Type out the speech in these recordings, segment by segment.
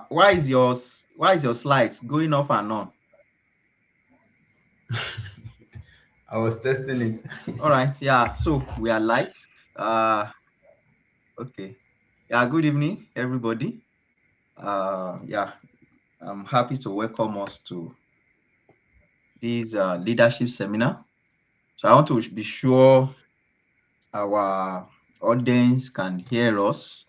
Why is your slides going off and on? I was testing it. All right, yeah. So we are live. Uh, okay. Yeah. Good evening, everybody. Yeah. I'm happy to welcome us to this leadership seminar. So I want to be sure our audience can hear us.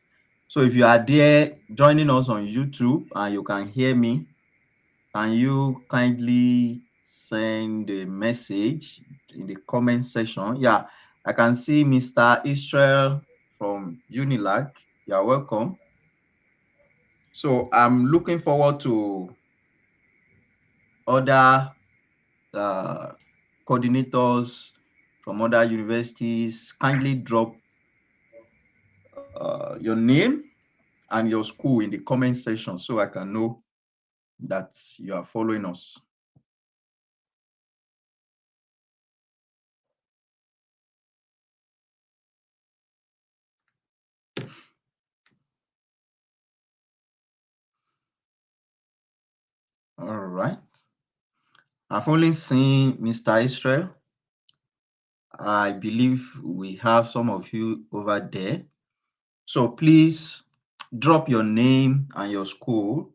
So if you are there joining us on YouTube and you can hear me, can you kindly send a message in the comment section? Yeah, I can see Mr. Israel from Unilag. You're welcome. So I'm looking forward to other uh, coordinators from other universities. Kindly drop your name and your school in the comment section so I can know that you are following us. All right. I've only seen Mr. Israel. I believe we have some of you over there. So please drop your name and your school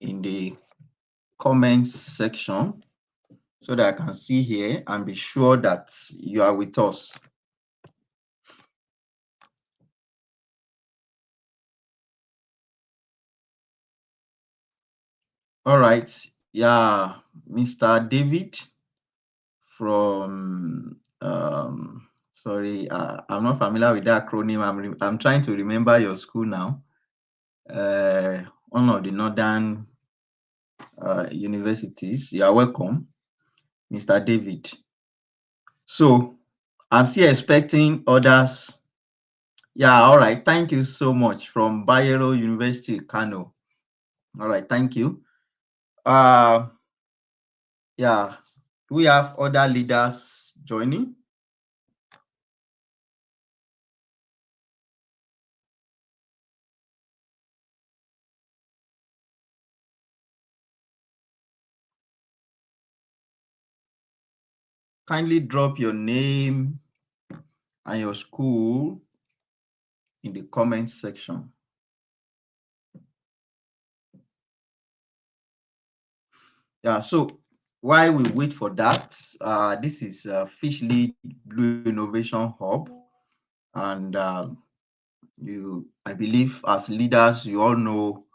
in the comments section so that I can see here and be sure that you are with us. All right. Yeah, Mr. David from sorry, I'm not familiar with that acronym. I'm trying to remember your school now. One of the northern universities. You are welcome, Mr. David. So I'm still expecting others. Yeah, all right. Thank you so much from Bayero University, Kano. All right, thank you. Uh, yeah, we have other leaders joining. Kindly drop your name and your school in the comment section. Yeah, so while we wait for that, this is Fishlead Blue Innovation Hub, and I believe as leaders, you all know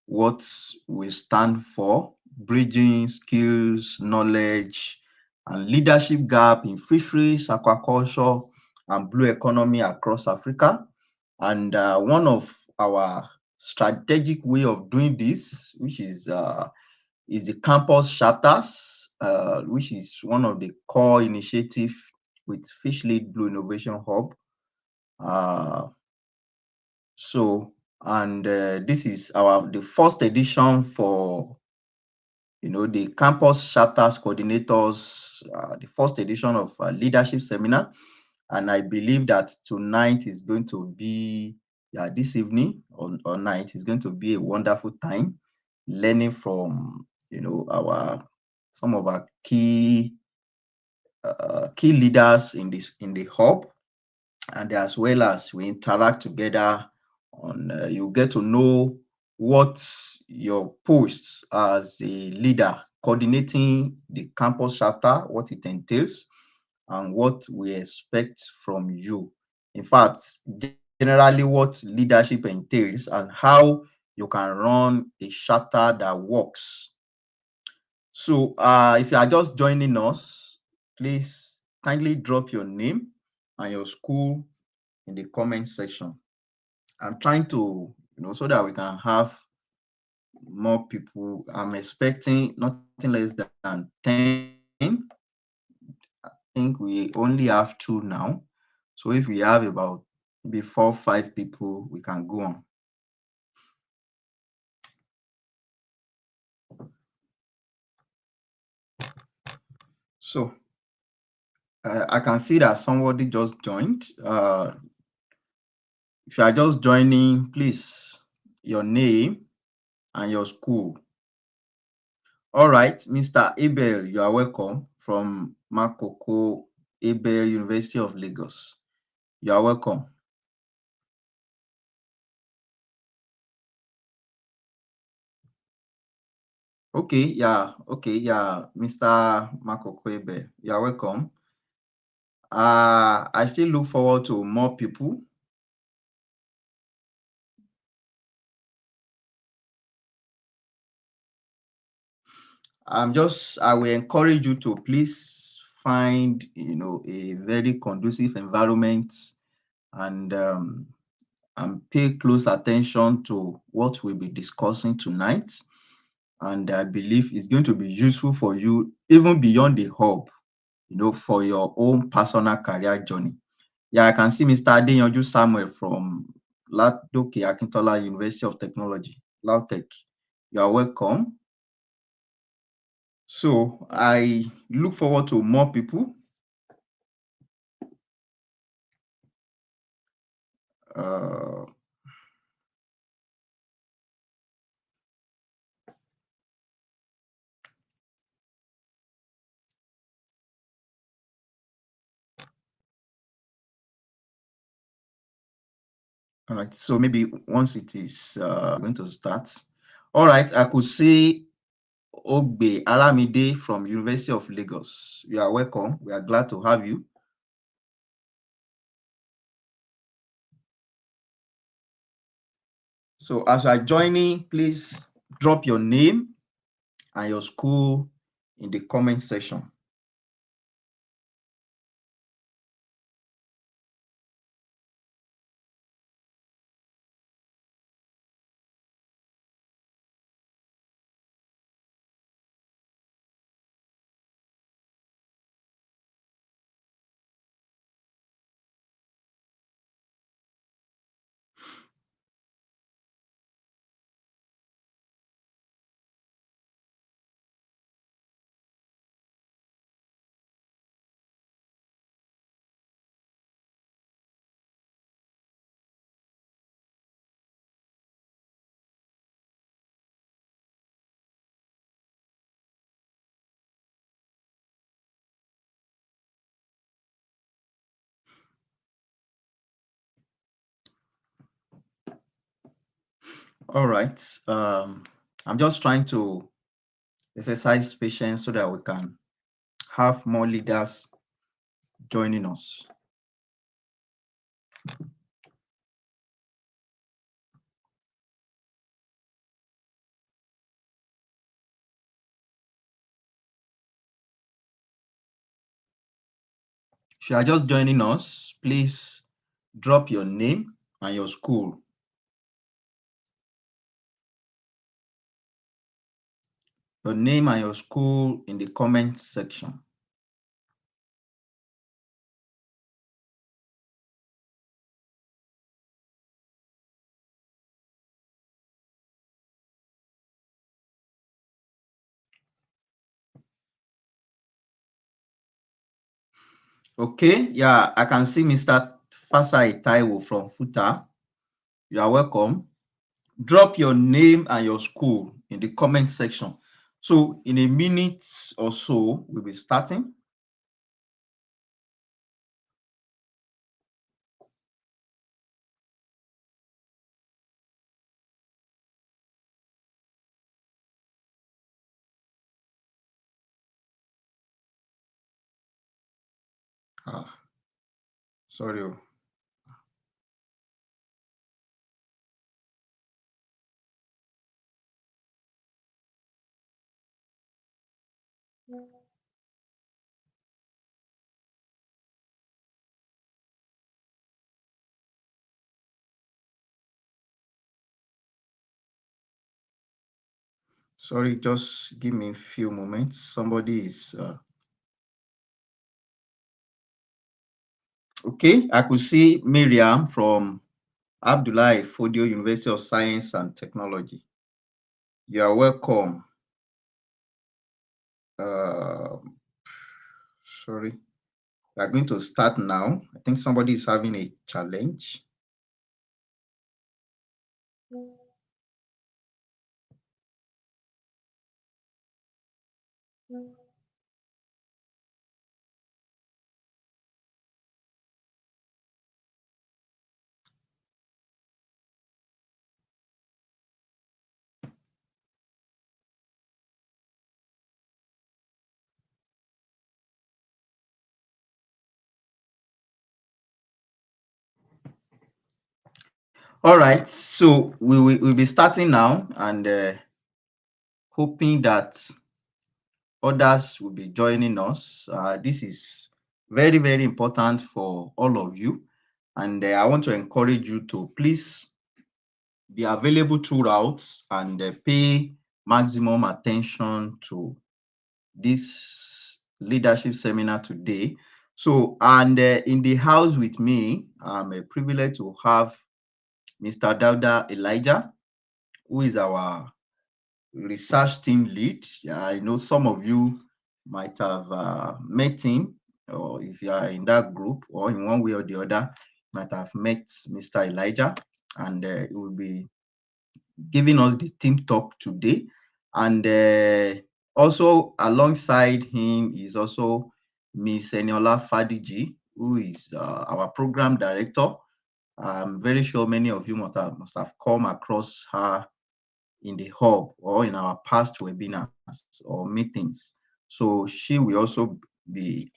what we stand for: bridging skills, knowledge, and leadership gap in fisheries, aquaculture, and blue economy across Africa. And one of our strategic way of doing this, which is the campus chapters, which is one of the core initiative with Fishlead Blue Innovation Hub. Uh, so, and this is the first edition for the campus chapters coordinators, the first edition of leadership seminar, and I believe that tonight is going to be, yeah, this evening or night is going to be a wonderful time learning from our some of our key leaders in the hub, and as well as we interact together on you get to know what your posts as a leader coordinating the campus chapter, what it entails, and what we expect from you. In fact, generally what leadership entails and how you can run a chapter that works. So if you are just joining us, please kindly drop your name and your school in the comment section. I'm trying to, so that we can have more people. I'm expecting nothing less than 10. I think we only have 2 now. So if we have about maybe 4, 5 people, we can go on. So I can see that somebody just joined. If you are just joining, please, your name and your school. All right, Mr. Abel, you are welcome from Makoko Abel, University of Lagos. You are welcome. Okay, yeah, Mr. Makoko Abel, you are welcome. I still look forward to more people. I will encourage you to please find, a very conducive environment and pay close attention to what we'll be discussing tonight. And I believe it's going to be useful for you, even beyond the hub, for your own personal career journey. Yeah, I can see Mr. Adeyanju Samuel from Ladoke Akintola University of Technology, LAUTECH. You are welcome. So I look forward to more people. Uh, all right, so maybe once it is going to start. All right, I could see Ogbe Aramide from University of Lagos. You are welcome. We are glad to have you. So as you are joining, please drop your name and your school in the comment section. All right. I'm just trying to exercise patience so that we can have more leaders joining us. If you are just joining us, please drop your name and your school. Your name and your school in the comment section. Okay, yeah, I can see Mr. Fasai Taiwo from Futa. You are welcome. Drop your name and your school in the comment section. So in a minute or so, we'll be starting. Sorry. Sorry, just give me a few moments. Somebody is okay. I could see Miriam from Abdullahi Fodio University of Science and Technology. You are welcome. Sorry. We are going to start now. I think somebody is having a challenge. All right, so we'll be starting now, and hoping that others will be joining us. This is very, very important for all of you. And I want to encourage you to please be available throughout and pay maximum attention to this leadership seminar today. So, and in the house with me, I'm a privilege to have Mr. Dauda Elijah, who is our research team lead. Yeah, I know some of you might have met him, or if you are in that group, or in one way or the other, might have met Mr. Elijah, and he will be giving us the team talk today. And also alongside him is also Miss Eniola Fadiji, who is our program director. I'm very sure many of you must have come across her in the hub or in our past webinars or meetings. So she will also be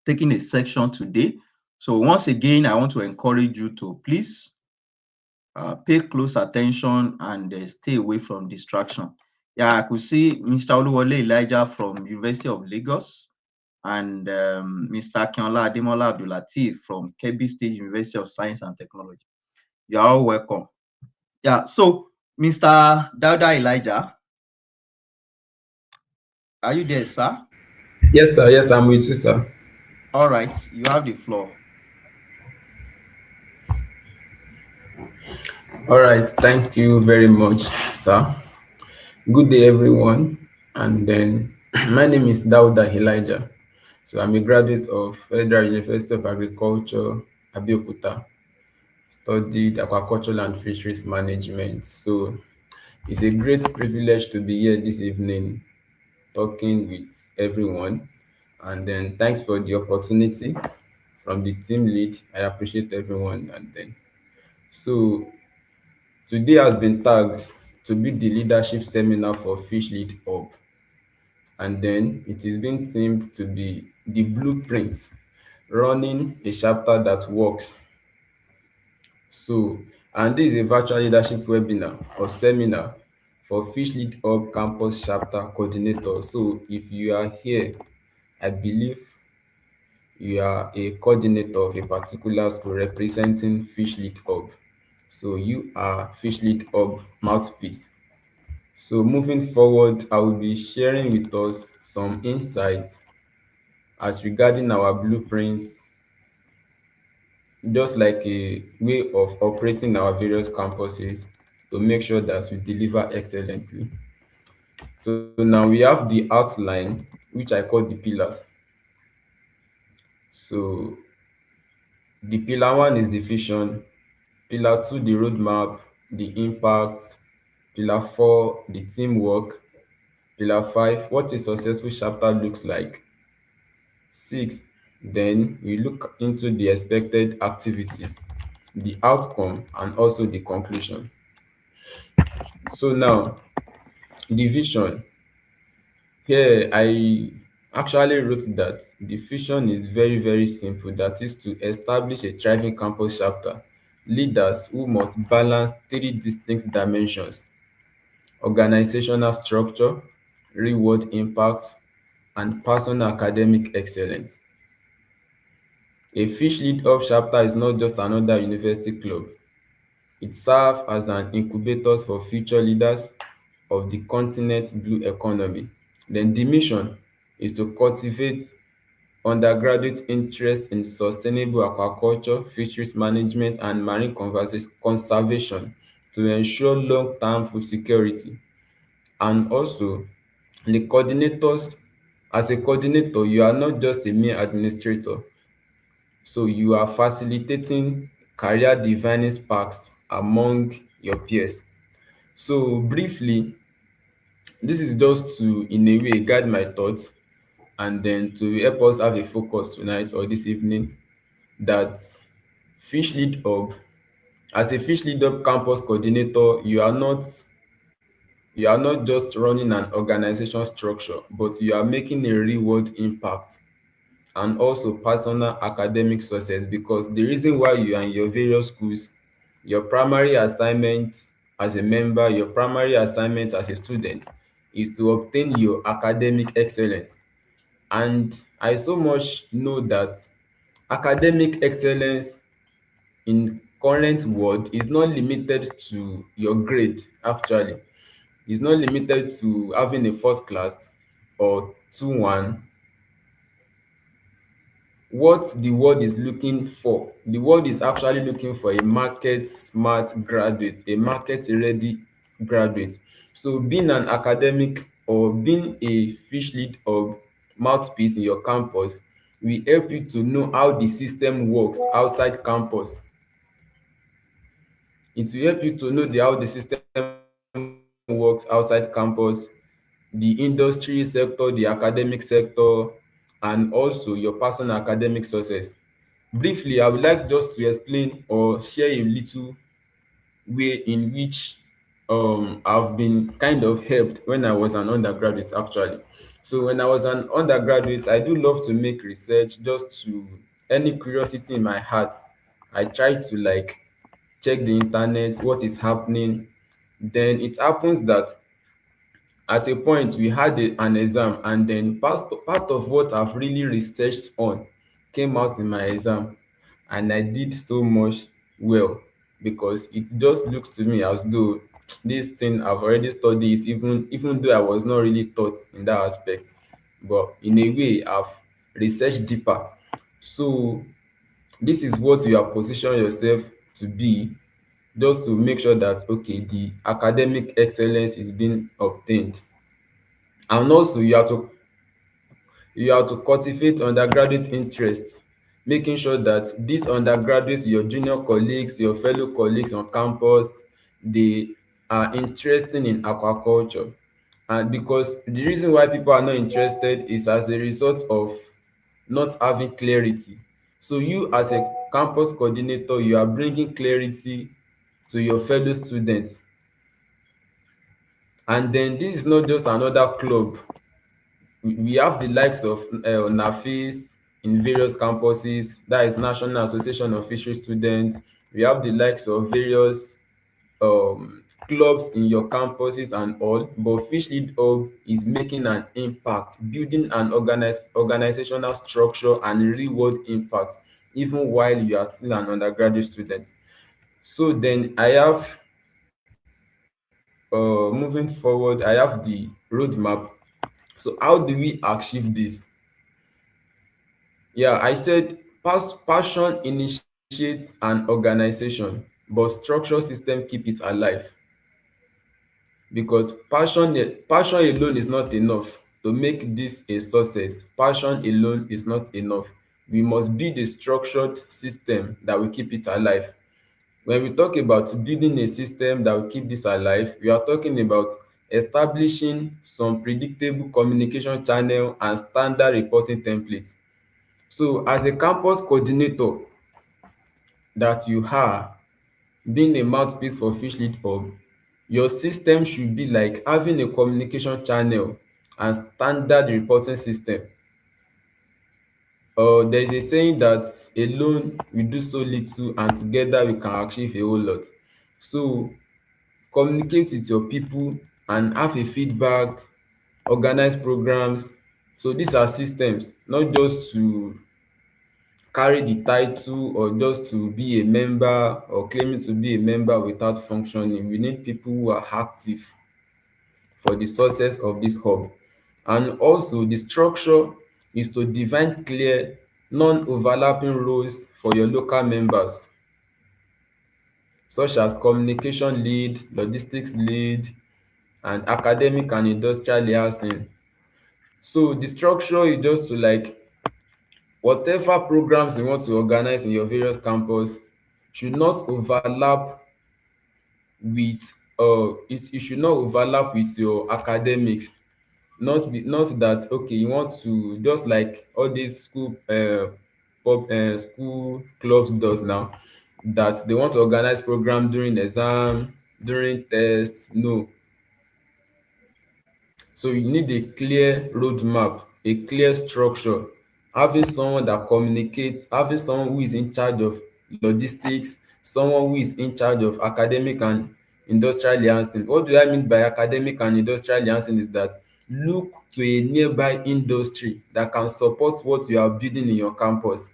taking a section today. So once again, I want to encourage you to please pay close attention and stay away from distraction. Yeah, I could see Mr. Oluwole Elijah from University of Lagos and Mr. Akinola Ademola Abdulateef from Kebbi State University of Science and Technology. You are all welcome. Yeah, so Mr. Dauda Elijah, are you there, sir? Yes, sir. Yes, I'm with you, sir. All right, you have the floor. All right. Thank you very much, sir. Good day, everyone. And then, my name is Dauda Elijah. So, I'm a graduate of Federal University of Agriculture, Abeokuta. Studied aquaculture and fisheries management. So, it's a great privilege to be here this evening talking with everyone. And then, thanks for the opportunity from the team lead. I appreciate everyone. And then, so today has been tagged to be the leadership seminar for Fish Lead Hub, and then it is being themed to be the blueprint, running a chapter that works. So, and this is a virtual leadership webinar or seminar for Fish Lead Hub campus chapter coordinator. So, if you are here, I believe you are a coordinator of a particular school representing Fish Lead Hub. So, you are Fish Lead Hub mouthpiece. So moving forward, I will be sharing with us some insights as regarding our blueprints, just like a way of operating our various campuses to make sure that we deliver excellently. So now we have the outline, which I call the pillars. So the pillar one is the vision, pillar two, the roadmap, the impact, pillar four, the teamwork, pillar five, what a successful chapter looks like. Six, then we look into the expected activities, the outcome, and also the conclusion. So now, the vision. Here, I actually wrote that the vision is very, very simple. That is to establish a thriving campus chapter. Leaders who must balance three distinct dimensions: organizational structure, reward impact, and personal academic excellence. A Fish Lead Up chapter is not just another university club. It serves as an incubator for future leaders of the continent's blue economy. Then the mission is to cultivate undergraduate interest in sustainable aquaculture, fisheries management, and marine conservation to ensure long-term food security. And also, the coordinators, as a coordinator, you are not just a mere administrator. So you are facilitating career defining sparks among your peers. So briefly, This is just to, in a way, guide my thoughts and then to help us have a focus tonight or this evening that Fish Lead Hub, as a Fish Lead Hub campus coordinator, you are not just running an organization structure, but you are making a real world impact and also personal academic success, because the reason why you are in your various schools, your primary assignment as a member, your primary assignment as a student is to obtain your academic excellence. And I so much know that academic excellence in current world is not limited to your grade. Actually, it's not limited to having a first class or 2-1. What the world is looking for, the world is actually looking for a market smart graduate, a market ready graduate. So being an academic or being a Fish Lead or mouthpiece in your campus will help you to know how the system works outside campus. It will help you to know how the system works outside campus, the industry sector, the academic sector, and also your personal academic success. Briefly, I would like just to explain or share a little way in which I've been kind of helped when I was an undergraduate actually. So when I was an undergraduate, I do love to make research just to any curiosity in my heart. I try to like check the internet, what is happening. Then it happens that at a point we had an exam, and then part of what I've really researched on came out in my exam, and I did so much well, because it just looks to me as though this thing I've already studied it, even though I was not really taught in that aspect, but in a way I've researched deeper. So this is what you have positioned yourself to be, just to make sure that okay, the academic excellence is being obtained. And also you have to cultivate undergraduate interest, making sure that these undergraduates, your junior colleagues, your fellow colleagues on campus, they are interested in aquaculture. And because the reason why people are not interested is as a result of not having clarity. So you as a campus coordinator, you are bringing clarity to your fellow students. And then this is not just another club. We have the likes of NAFIS in various campuses, that is National Association of Fishery Students. We have the likes of various clubs in your campuses and all, but Fish Lead Hub is making an impact, building an organizational structure and real world impact, even while you are still an undergraduate student. So then I have, moving forward, I have the roadmap. So how do we achieve this? Yeah, I said passion initiates an organization, but structure system keep it alive, because passion alone is not enough to make this a success. Passion alone is not enough. We must build a structured system that will keep it alive. When we talk about building a system that will keep this alive, we are talking about establishing some predictable communication channel and standard reporting templates. So as a campus coordinator that you are, being a mouthpiece for Fish Lead Hub, your system should be like having a communication channel and standard reporting system. There is a saying that alone we do so little and together we can achieve a whole lot. So communicate with your people and have a feedback, organize programs. So these are systems, not just to carry the title or just to be a member or claiming to be a member without functioning. We need people who are active for the success of this hub. And also the structure is to define clear non-overlapping roles for your local members, such as communication lead, logistics lead, and academic and industrial liaison. So the structure is just to like whatever programs you want to organize in your various campus should not overlap with it should not overlap with your academics. Not that okay you want to just like all these school clubs does now, that they want to organize program during exam, during tests. No. So you need a clear roadmap, a clear structure, having someone that communicates, having someone who is in charge of logistics, someone who is in charge of academic and industrial liaison. What do I mean by academic and industrial liaison is that look to a nearby industry that can support what you are building in your campus.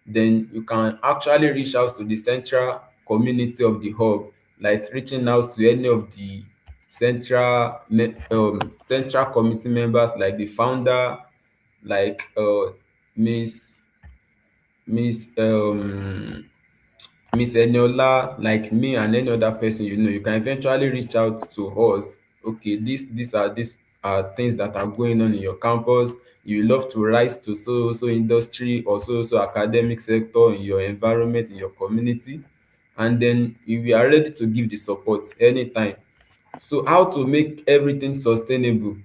Then you can actually reach out to the central community of the hub, like reaching out to any of the central committee members, like the founder, like miss miss Miss Eniola, like me and any other person, you can eventually reach out to us. Okay, these are things that are going on in your campus. You love to rise to so industry or so academic sector in your environment, in your community, and then we are ready to give the support anytime. So how to make everything sustainable?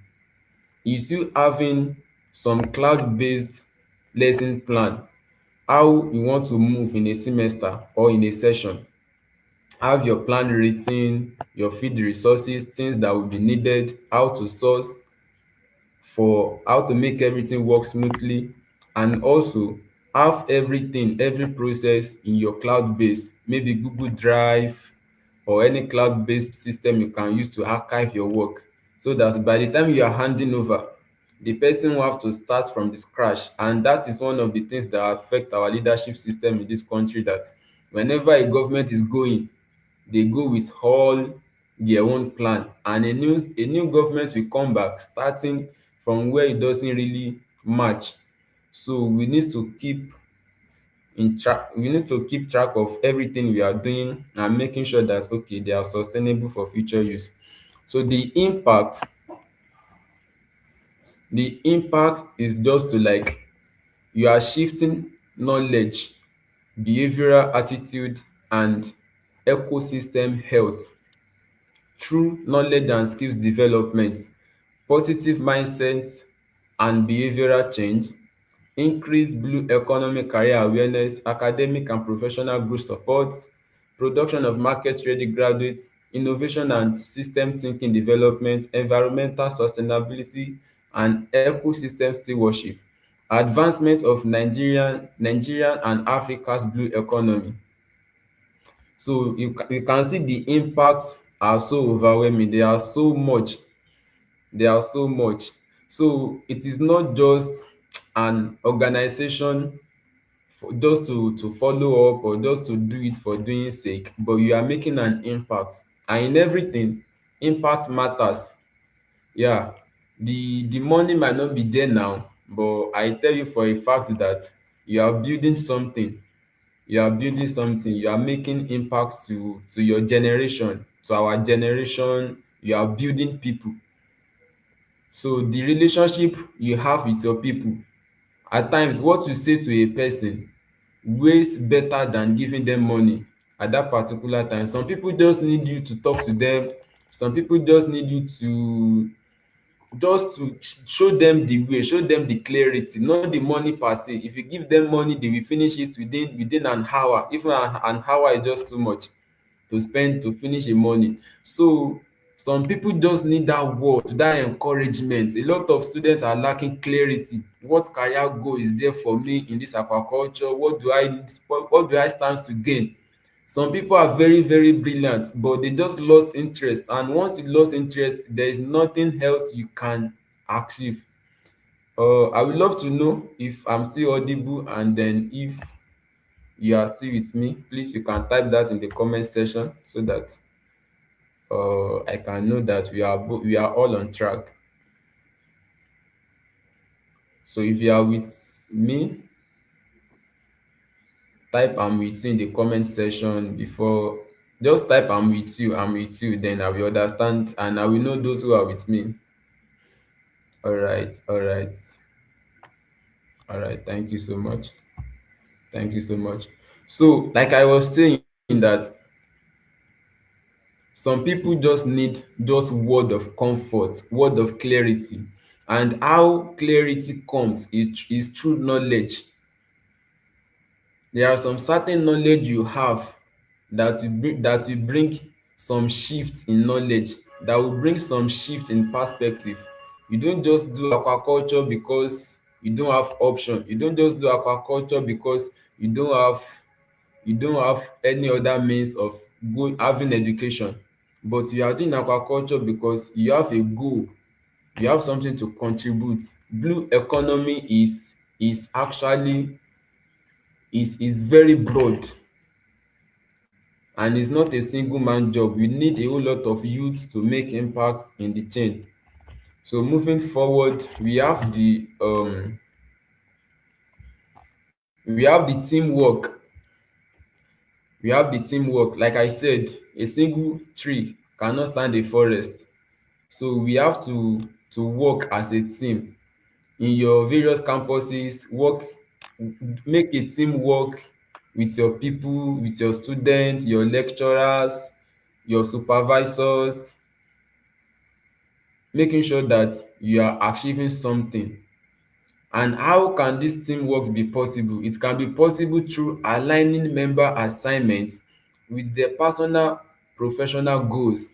You still having some cloud-based lesson plan, how you want to move in a semester or in a session. Have your plan writ ten, your feed resources, things that will be needed, how to source for how to make everything work smoothly, and also have everything, every process in your cloud base, maybe Google Drive or any cloud based system you can use to archive your work, so that by the time you are handing over, the person will have to start from the scratch. And that is one of the things that affect our leadership system in this country, that whenever a government is going, they go with all their own plan, and a new government will come back starting from where it doesn't really match. So we need to keep track of everything we are doing and making sure that okay they are sustainable for future use. So the impact is just to like you are shifting knowledge, behavioral attitude, and ecosystem health through knowledge and skills development, positive mindset and behavioral change, increased blue economy career awareness, academic and professional growth support, production of market ready graduates, innovation and system thinking development, environmental sustainability and ecosystem stewardship, advancement of Nigerian and Africa's blue economy. So you can see the impacts are so overwhelming. They are so much. So it is not just an organization just to follow up or just to do it for doing sake, but you are making an impact. And in everything, impact matters. Yeah, the money might not be there now, but I tell you for a fact that you are building something. You are making impacts to your generation, to our generation. You are building people. So the relationship you have with your people, at times what you say to a person weighs better than giving them money at that particular time. Some people just need you to talk to them. Some people just need you to show them the way, show them the clarity, not the money per se. If you give them money, they will finish it within an hour. Even an hour is just too much to spend to finish a money. So some people just need that word, that encouragement. A lot of students are lacking clarity. What career goal is there for me in this aquaculture? What do I stand to gain? Some people are very very brilliant, but they just lost interest, and once you lost interest, there is nothing else you can achieve. I would love to know if I'm still audible, and then if you are still with me, please you can type that in the comment section so that I can know that we are all on track. So if you are with me, type I'm with you in the comment section before. Just type I'm with you, then I will understand and I will know those who are with me. All right, all right, all right. Thank you so much. Thank you so much. So, like I was saying that Some people just need just word of comfort, word of clarity. And how clarity comes is through knowledge. There are some certain knowledge you have that will bring some shift in knowledge, that will bring some shift in perspective. You don't just do aquaculture because you don't have option. You don't just do aquaculture because you don't have you don't have any other means of having education, but you are doing aquaculture because you have a goal, you have something to contribute. Blue economy is actually is very broad, and it's not a single man job. You need a whole lot of youth to make impact in the chain. So moving forward, we have the teamwork. We have the teamwork. Like I said, a single tree cannot stand a forest. So we have to work as a team in your various campuses. Make a team work with your people, with your students, your lecturers, your supervisors, making sure that you are achieving something. And how can this teamwork be possible? It can be possible through aligning member assignments with their personal professional goals.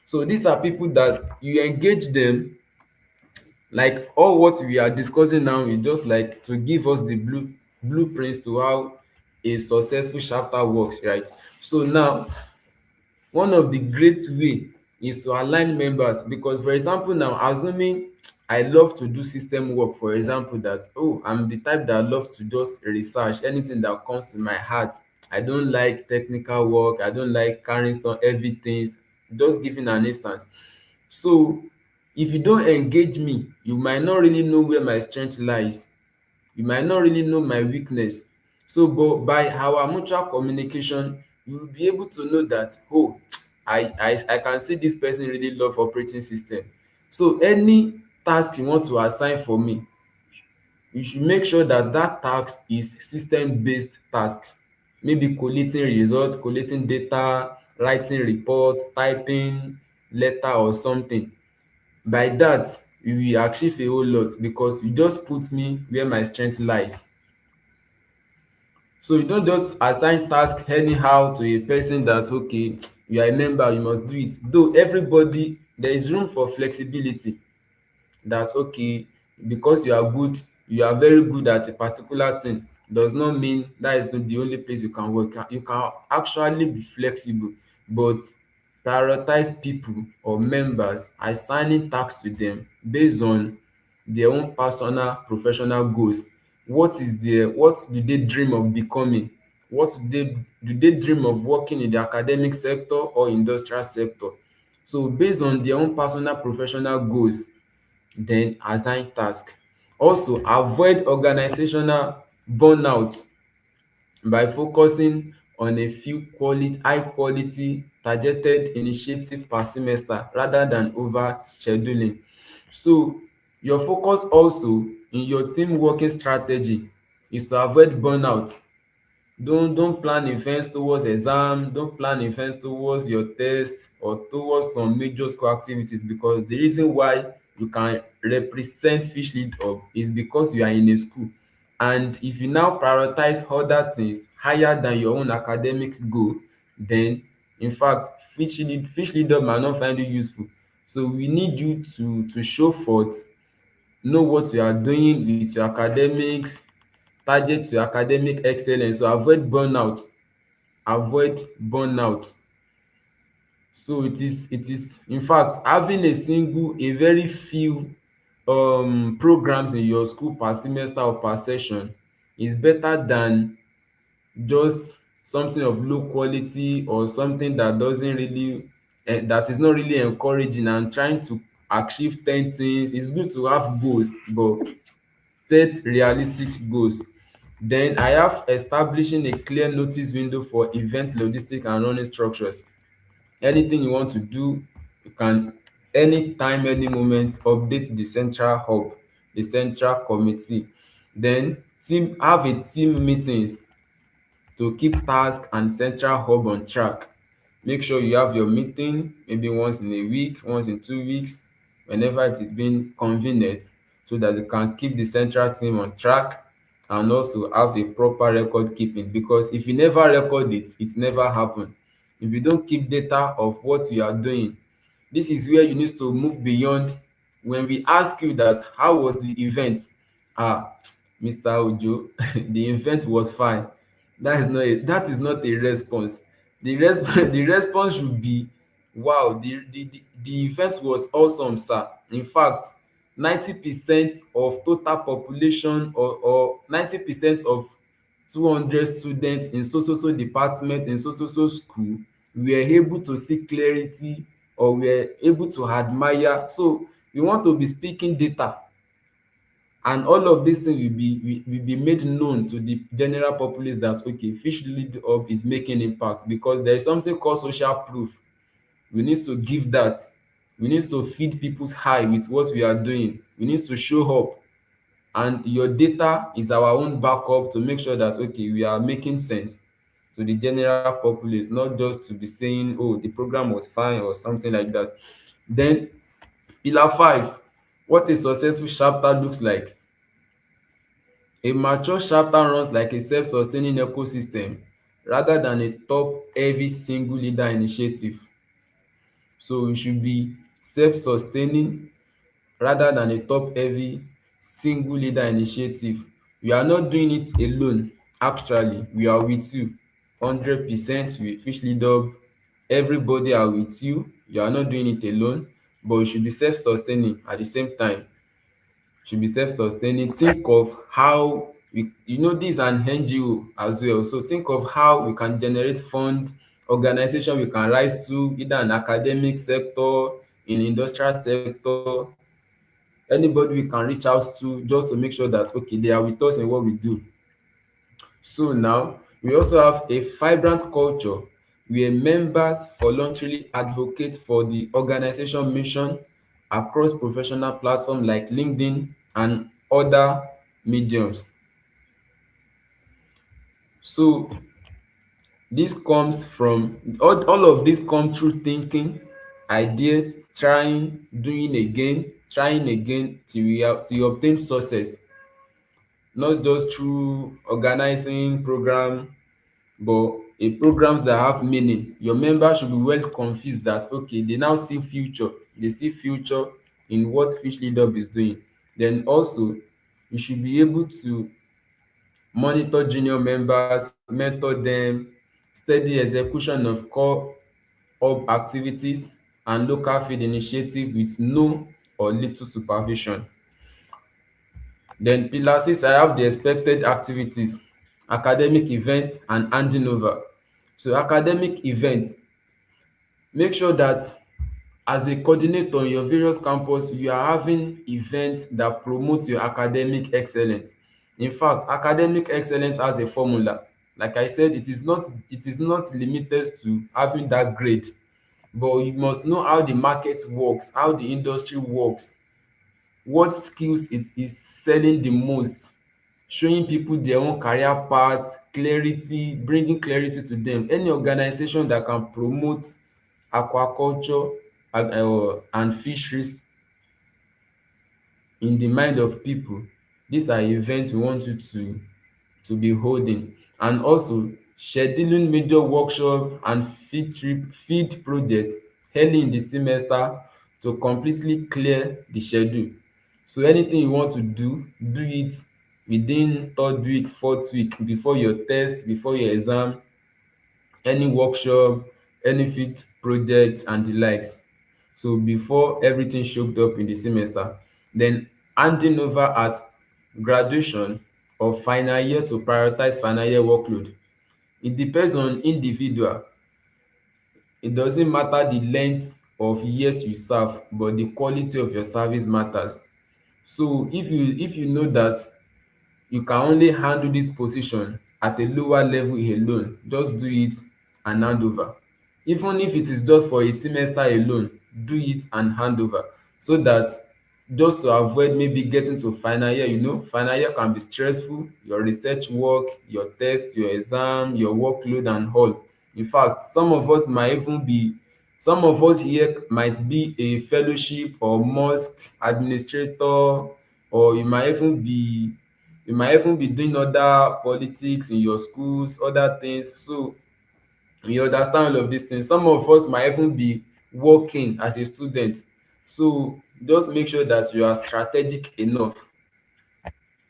So these are people that you engage them. Like all what we are discussing now is just like to give us the blueprints to how a successful chapter works, right? So now, one of the great way is to align members, because for example now, assuming I love to do system work, for example, that I'm the type that love to just research anything that comes to my heart. I don't like technical work, I don't like carrying some heavy things. Just giving an instance. So if you don't engage me, you might not really know where my strength lies, you might not really know my weakness. So but by our mutual communication, you will be able to know that I can see this person really love operating system. So any task you want to assign for me, you should make sure that that task is system based task. Maybe collating results, collating data, writing reports, typing letter or something. By that, you will achieve a whole lot because you just put me where my strength lies. So you don't just assign task anyhow to a person that okay, you are a member, you must do it. Though everybody, there is room for flexibility, that okay, because you are very good at a particular thing, does not mean that is the only place you can work. You can actually be flexible, but prioritize people or members, assigning tasks to them based on their own personal professional goals. What do they dream of becoming? What do they dream of working in the academic sector or industrial sector? So based on their own personal professional goals, then assign task. Also, avoid organizational burnout by focusing on a few high quality targeted initiative per semester rather than over scheduling. So your focus also in your team working strategy is to avoid burnout. Don't plan events towards exam, don't plan events towards your test or towards some major school activities, because the reason why you can represent Fish Lead Hub is because you are in a school. And if you now prioritize other things higher than your own academic goal, then in fact Fish Lead Hub might not find you useful. So we need you to show forth, know what you are doing with your academics, target your academic excellence. So avoid burnout. So it is in fact having a very few programs in your school per semester or per session is better than just something of low quality or something that doesn't really that is not really encouraging and trying to achieve 10 things. It's good to have goals, but set realistic goals. Then I have establishing a clear notice window for event logistic and running structures. Anything you want to do, you can anytime, any moment update the central hub, the central committee. Then have a team meetings to keep task and central hub on track. Make sure you have your meeting maybe once in a week, once in 2 weeks, whenever it is being convenient, so that you can keep the central team on track and also have a proper record keeping. Because if you never record it, it never happen. If you don't keep data of what you are doing, this is where you need to move beyond. When we ask you that how was the event, ah, Mr. Ojo, the event was fine. That is not a response. The response should be, wow, the event was awesome, sir. In fact, 90% of total population, or 90% of 200 students in so so so department in so so so school were able to see clarity, or were able to admire. So we want to be speaking data, and all of these things will be made known to the general populace that okay, Fish Lead Up is making impact, because there is something called social proof. We need to give that. We need to feed people's eye with what we are doing. We need to show up, and your data is our own backup to make sure that okay, we are making sense to the general populace, not just to be saying oh the program was fine or something like that. Then pillar 5, what a successful chapter looks like. A mature chapter runs like a self-sustaining ecosystem rather than a top-heavy single leader initiative. So we should be self-sustaining rather than a top-heavy single leader initiative. We are not doing it alone. Actually, we are with you 100% with Fish Lead Up. Everybody are with you. You are not doing it alone, but you should be self-sustaining at the same time. Should be self-sustaining. Think of how we, this is an NGO as well. So think of how we can generate fund, organization we can rise to, either in academic sector, in industrial sector, anybody we can reach out to just to make sure that okay, they are with us in what we do. So now we also have a vibrant culture where members voluntarily advocate for the organization mission across professional platforms like LinkedIn and other mediums. So this comes from all of this come through thinking, ideas, trying again till you obtain success, not just through organizing program, but a programs that have meaning. Your members should be well confused that okay, they now see future, they see future in what Fish Lead Up is doing. Then also you should be able to monitor junior members, mentor them, steady execution of core hub activities and local field initiative with no or little supervision. Then pillar 6, I have the expected activities, academic events and handing over. So academic events, make sure that as a coordinator in your various campus, you are having events that promote your academic excellence. In fact, academic excellence has a formula. Like I said, it is not limited to having that grade, but you must know how the market works, how the industry works, what skills it is selling the most, showing people their own career path, clarity, bringing clarity to them. Any organization that can promote aquaculture and fisheries in the mind of people, these are events we want you to be holding. And also scheduling major workshop and field projects early in the semester to completely clear the schedule. So anything you want to do it within third week, fourth week, before your test, before your exam, any workshop, any field project and the likes. So before everything choked up in the semester, then handing over at graduation or final year to prioritize final year workload. It depends on individual. It doesn't matter the length of years you serve, but the quality of your service matters. So if you know that you can only handle this position at a lower level alone, just do it and hand over. Even if it is just for a semester alone, do it and hand over, so that just to avoid maybe getting to final year. Final year can be stressful, your research work, your test, your exam, your workload and all. In fact, some of us here might be a fellowship or mosque administrator, or you might even be doing other politics in your schools, other things. So you understand all of these things. Some of us might even be working as a student. So just make sure that you are strategic enough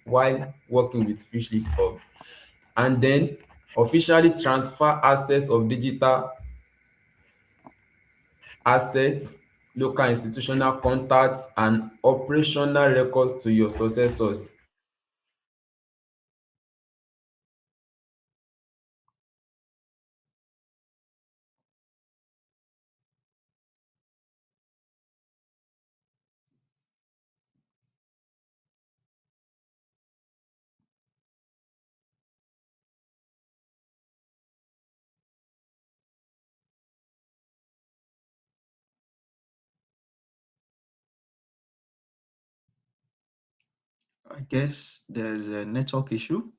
while working with Fish League Hub. And then officially transfer access of digital assets, local institutional contacts, and operational records to your successors. I guess there's a network issue.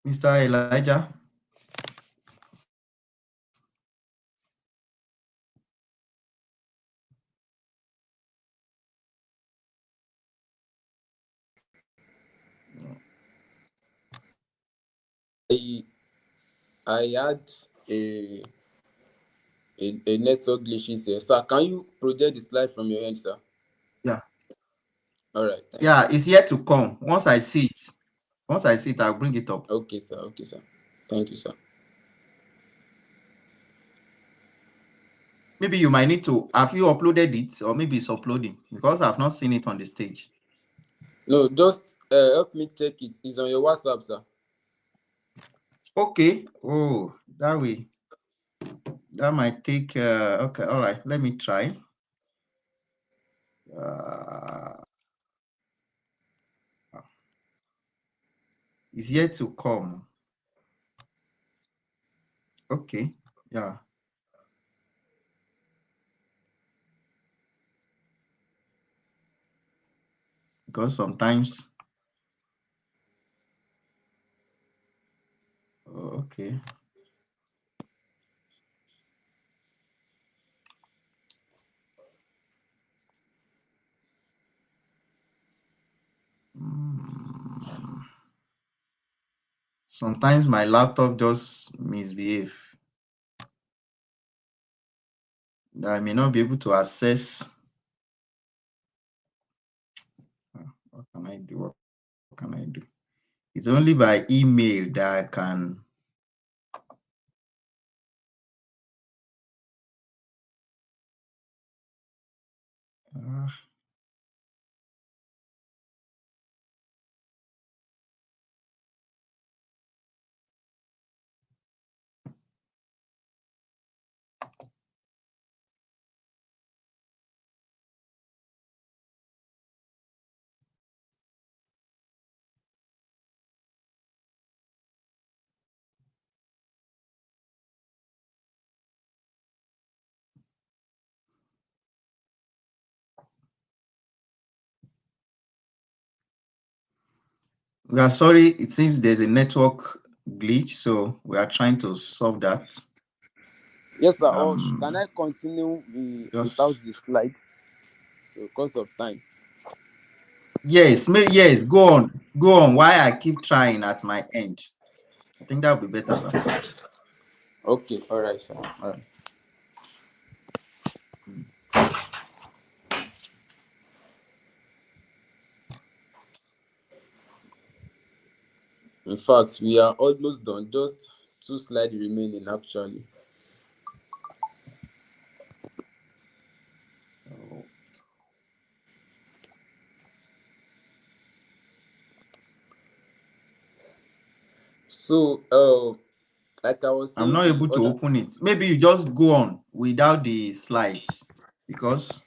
Mr. Elijah. I I had a a network glitches here. Sir, can you project the slide from your end, sir? Yeah. All right, thank you. Yeah, it's yet to come. Once I see it, I'll bring it up. Okay, sir. Okay, sir. Thank you, sir. Maybe you might need to, have you uploaded it, or maybe it's uploading, because I've not seen it on the stage. No, just help me check it. It's on your WhatsApp, sir. Okay. Oh, that way. That might take, okay, all right. Let me try. Uh, it's yet to come. Okay. Yeah. Because sometimes, oh, okay. Mm, sometimes my laptop just misbehave. I may not be able to access. What can I do? What can I do? It's only by email that I can. Uh, we are sorry. It seems there's a network glitch, so we are trying to solve that. Yes, sir. Or can I continue without Just the slide? So, because of time. yes, maybe yes. Go on. Why I keep trying at my end? I think that would be better, sir. Okay, all right, sir. All right. Mm. In fact, we are almost done. Just two slides remaining, actually. Oh, So, like I was I'm saying, not the able to other. open it. Maybe you just go on without the slides, because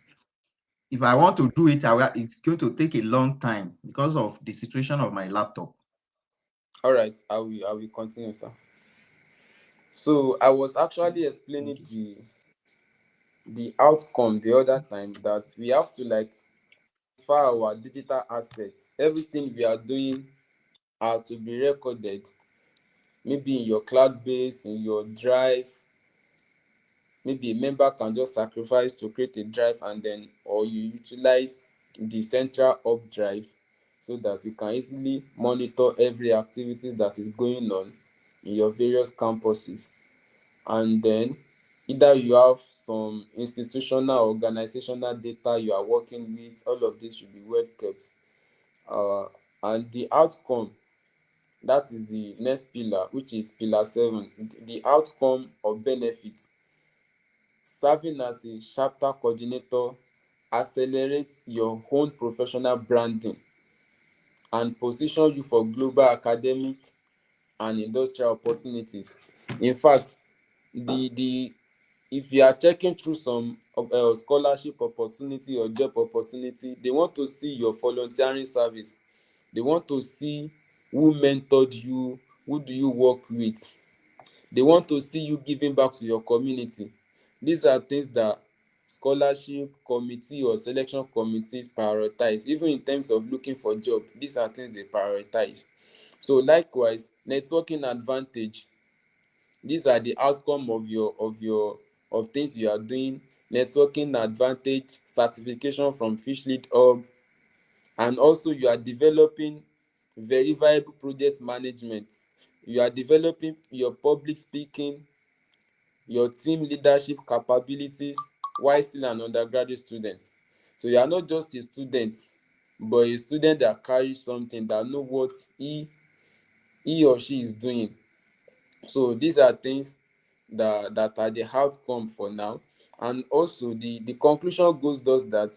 if I want to do it, it's going to take a long time because of the situation of my laptop. All right, I will continue, sir. So I was actually explaining Thank you. the outcome the other time, that we have to like transfer our digital assets. Everything we are doing has to be recorded, maybe in your cloud base, in your drive. Maybe a member can just sacrifice to create a drive, and then or you utilize the central hub drive, so that you can easily monitor every activity that is going on in your various campuses. And then either you have some institutional organizational data you are working with, all of this should be well kept. uh, and the outcome, that is the next pillar, which is pillar 7, the outcome of benefits. Serving as a chapter coordinator accelerates your own professional branding and position you for global academic and industrial opportunities. In fact, the if you are checking through some scholarship opportunity or job opportunity, they want to see your volunteering service. They want to see who mentored you, who do you work with. They want to see you giving back to your community. These are things that scholarship committee or selection committees prioritize. Even in terms of looking for job, these are things they prioritize. So likewise, networking advantage. These are the outcome of things you are doing. Networking advantage, certification from Fish Lead Hub, and also you are developing very viable project management. You are developing your public speaking, your team leadership capabilities while still an undergraduate student. So you are not just a student, but a student that carries something, that know what he or she is doing. So these are things that are the outcome for now. And also the conclusion goes thus, that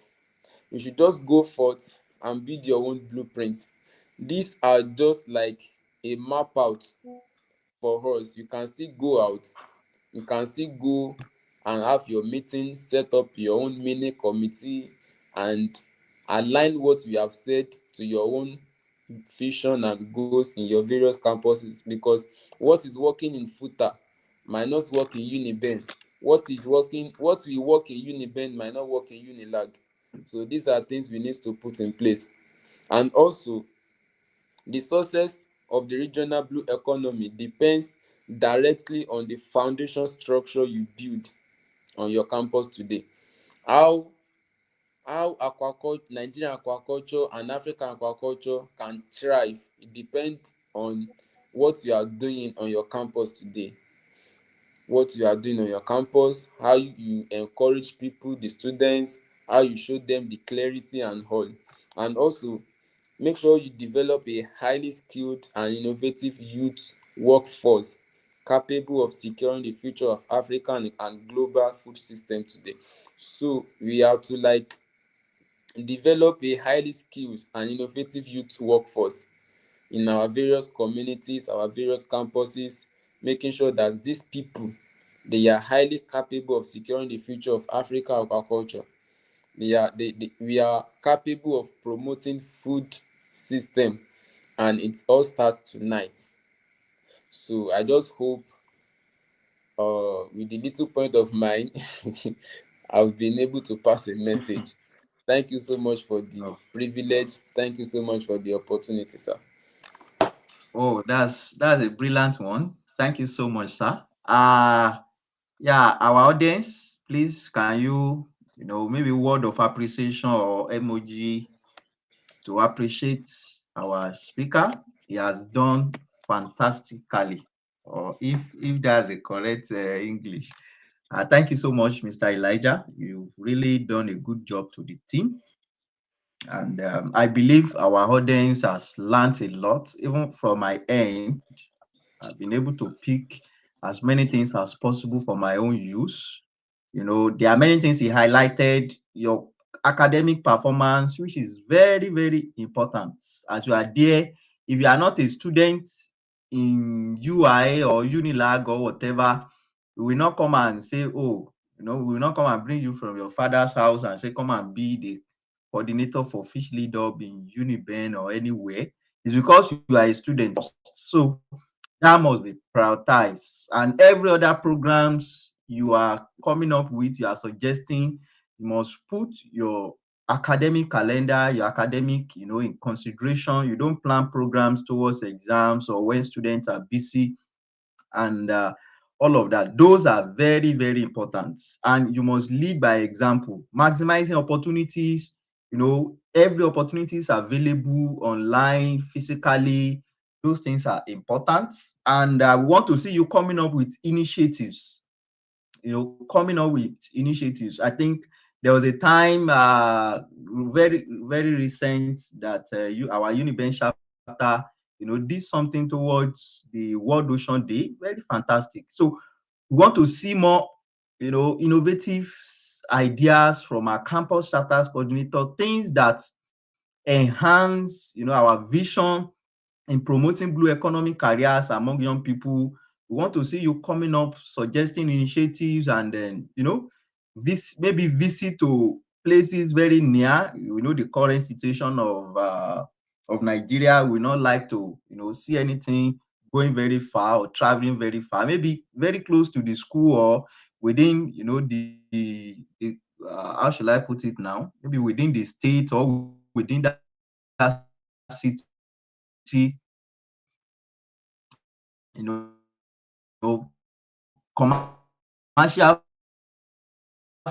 you should just go forth and build your own blueprint. These are just like a map out for us. You can still go out, you can still go and have your meeting, set up your own mini committee, and align what we have said to your own vision and goals in your various campuses. Because what is working in FUTA might not work in Uniben. What will work in Uniben might not work in Unilag. So these are things we need to put in place. And also, the success of the regional blue economy depends directly on the foundation structure you build on your campus today. How Nigerian aquaculture and African aquaculture can thrive, it depends on what you are doing on your campus today. What you are doing on your campus, how you encourage people, the students, how you show them the clarity and all. And also, make sure you develop a highly skilled and innovative youth workforce capable of securing the future of African and global food system today. So we have to like develop a highly skilled and innovative youth workforce in our various communities, our various campuses, making sure that these people, they are highly capable of securing the future of Africa aquaculture. We are capable of promoting food system, and it all starts tonight. So I just hope, with the little point of mine, I've been able to pass a message. Thank you so much for the Oh, privilege. Thank you so much for the opportunity, sir. oh, that's a brilliant one. Thank you so much, sir. Yeah, our audience, please can maybe word of appreciation or emoji to appreciate our speaker. He has done fantastically. Or if that's a correct English. Thank you so much, Mr. Elijah. You've really done a good job to the team. And I believe our audience has learned a lot, even from my end. I've been able to pick as many things as possible for my own use. There are many things he highlighted, your academic performance, which is very, very important. As you are there, if you are not a student in UI or Unilag or whatever, we will not come and say, oh, we will not come and bring you from your father's house and say, come and be the coordinator for Fish Lead Up in Uniben or anywhere. It's because you are a student. So that must be prioritized. And every other programs you are coming up with, you are suggesting, you must put your academic calendar, your academic, in consideration. You don't plan programs towards exams or when students are busy and all of that. Those are very, very important. And you must lead by example, maximizing opportunities. Every opportunity is available online, physically. Those things are important. And we want to see you coming up with initiatives. Coming up with initiatives. I think there was a time, very, very recent, that our Uniben chapter, did something towards the World Ocean Day. Very fantastic. So we want to see more, innovative ideas from our campus chapters coordinator, things that enhance, our vision in promoting blue economic careers among young people. We want to see you coming up, suggesting initiatives, and then, maybe visit to places very near. The current situation of Nigeria. We not like to, see anything going very far or traveling very far. Maybe very close to the school or within, the how should I put it now? Maybe within the state or within that city, commercial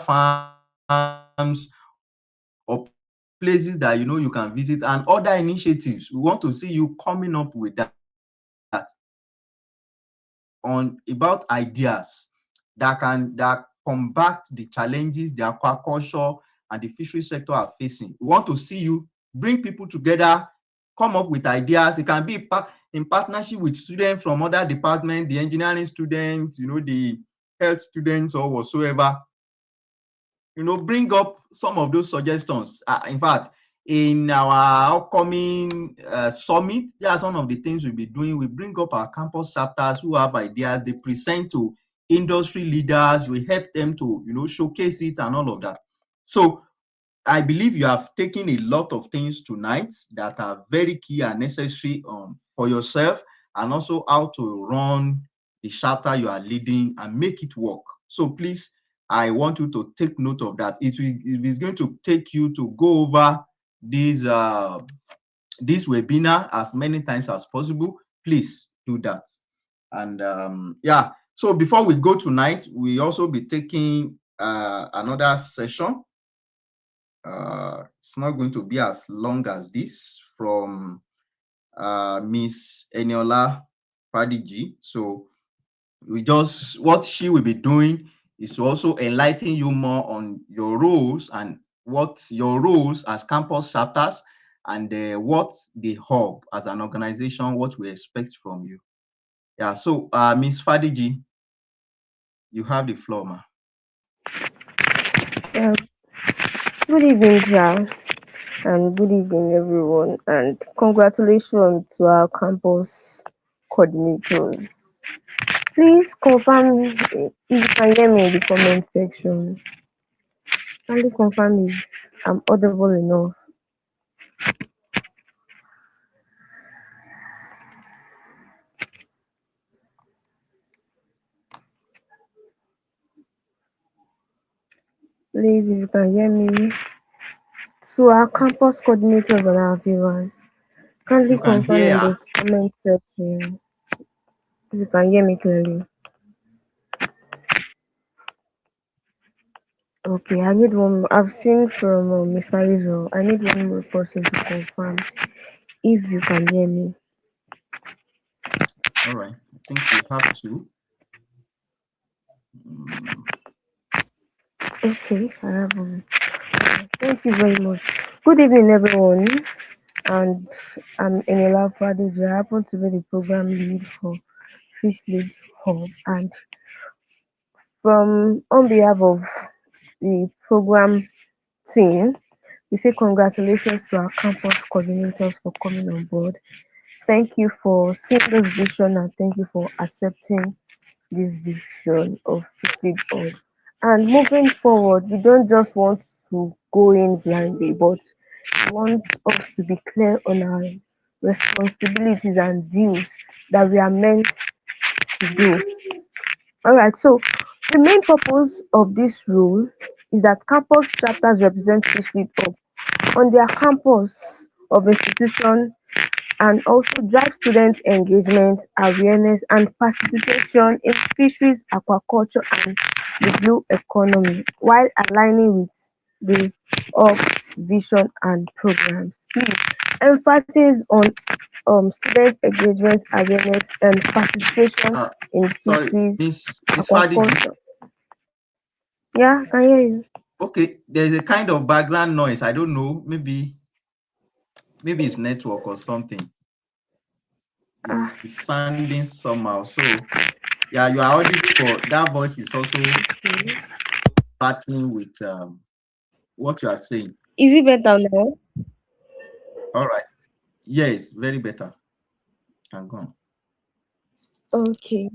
farms or places that you can visit and other initiatives. We want to see you coming up with that on about ideas that combat the challenges the aquaculture and the fishery sector are facing. We want to see you bring people together, come up with ideas. It can be in partnership with students from other departments, the engineering students, the health students or whatsoever. Bring up some of those suggestions. In fact, in our upcoming summit, that's one of the things we'll be doing. We bring up our campus chapters who have ideas. They present to industry leaders. We help them to, showcase it and all of that. So I believe you have taken a lot of things tonight that are very key and necessary for yourself, and also how to run the chapter you are leading and make it work. So please, I want you to take note of that. It is going to take you to go over this webinar as many times as possible. Please do that. And yeah, so before we go tonight, we also be taking another session. It's not going to be as long as this, from Miss Eniola Padiji. So what she will be doing is to also enlighten you more on your roles and what your roles as campus chapters, and what the hub as an organization, what we expect from you. Yeah, so Miss Fadiji, you have the floor, ma. Um, Good evening, Ja, and good evening, everyone, and congratulations to our campus coordinators. Please confirm if you can hear me in the comment section. Kindly confirm if I'm audible enough. Please, if you can hear me. To our campus coordinators and our viewers, kindly You can confirm hear in her. this comment section if you can hear me clearly. Okay, I need one. I've seen from Mr. Israel. I need one more person to confirm if you can hear me. All right. I think we have to. Okay, I have one. Thank you very much. Good evening, everyone. And I'm Eniola Pradeji. I happen to be the program lead for Fish Lead Hub. And from on behalf of the program team, we say congratulations to our campus coordinators for coming on board. Thank you for seeing this vision and thank you for accepting this vision of Fish Lead Hub. And moving forward, we don't just want to go in blindly, but we want us to be clear on our responsibilities and duties that we are meant to do. All right, so the main purpose of this role is that campus chapters represent Fish Lead Up on their campus of institution and also drive student engagement, awareness, and participation in fisheries, aquaculture, and the blue economy, while aligning with the OPS vision and programs. Please, emphasis on student engagement, awareness, and participation Uh, in Sorry, fisheries, Miss Fadigi. aquaculture. Yeah, can hear you. Okay, there's a kind of background noise. I don't know. Maybe it's network or something. Ah, It's sounding somehow. So yeah, you are audible, but that voice is also okay. battling with what you are saying. Is it better now? All right. Yes, very better. Can go on. Okay.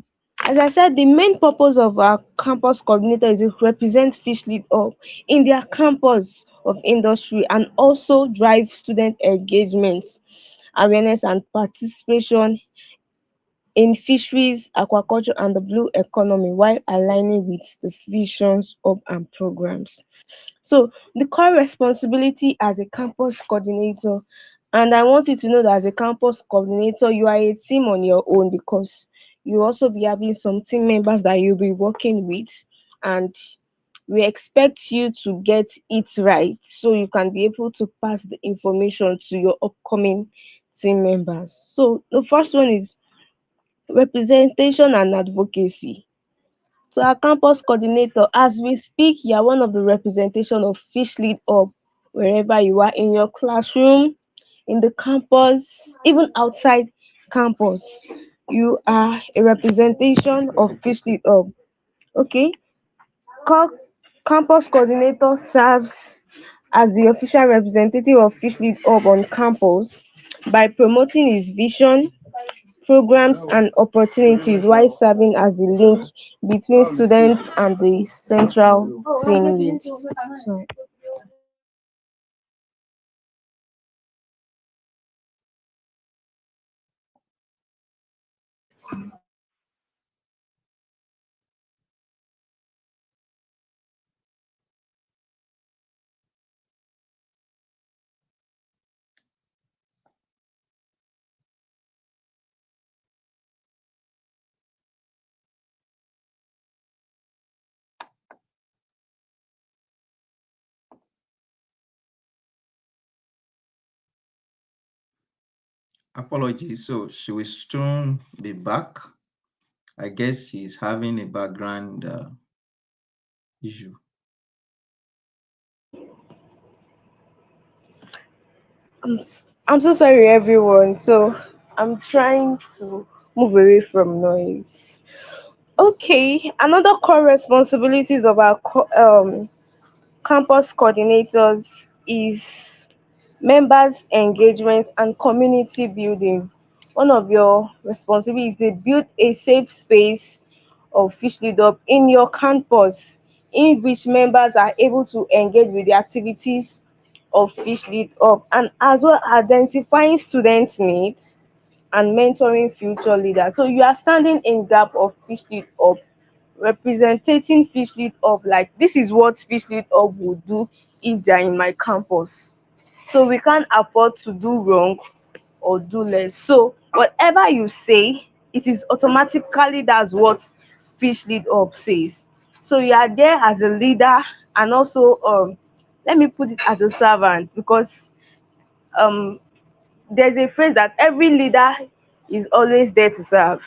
As I said, the main purpose of our campus coordinator is to represent Fish Lead Up in their campus of industry and also drive student engagements, awareness, and participation in fisheries, aquaculture, and the blue economy while aligning with the visions of and programs. So the core responsibility as a campus coordinator, and I want you to know that as a campus coordinator, you are a team on your own because you also be having some team members that you'll be working with, and we expect you to get it right so you can be able to pass the information to your upcoming team members. So the first one is representation and advocacy. So our campus coordinator, as we speak, you are one of the representation of Fish Lead Up wherever you are in your classroom, in the campus, even outside campus. You are a representation of Fish Lead Up. Okay. Campus coordinator serves as the official representative of Fish Lead Up on campus by promoting his vision, programs and opportunities while serving as the link between students and the central team lead. So, Apologies. So she will soon be back. I guess she's having a background issue. I'm so sorry, everyone. So I'm trying to move away from noise. Okay, another core responsibilities of our campus coordinators is members engagement and community building. One of your responsibilities is to build a safe space of Fish Lead Up in your campus in which members are able to engage with the activities of Fish Lead Up, and as well identifying students needs and mentoring future leaders. So you are standing in gap of Fish Lead Up, representing Fish Lead Up, like this is what Fish Lead Up would do if they're in my campus. So we can't afford to do wrong or do less. So whatever you say, it is automatically that's what Fish Lead Up says. So you are there as a leader and also let me put it as a servant, because um there's a phrase that every leader is always there to serve.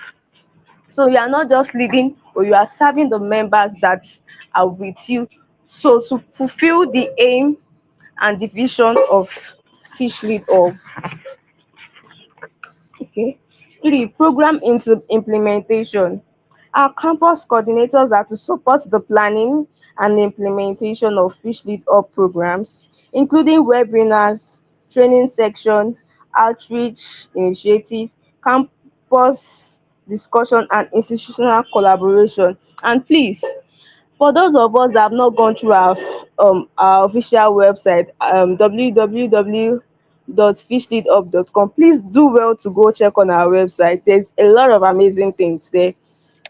So you are not just leading, but you are serving the members that are with you. So to fulfill the aim and the vision of Fish Lead Up. Okay. 3. Program into implementation. Our campus coordinators are to support the planning and implementation of Fish Lead Up programs, including webinars, training section, outreach initiative, campus discussion, and institutional collaboration. And please, for those of us that have not gone through our official website, www www.fishleadup.com. Please do well to go check on our website. There's a lot of amazing things there.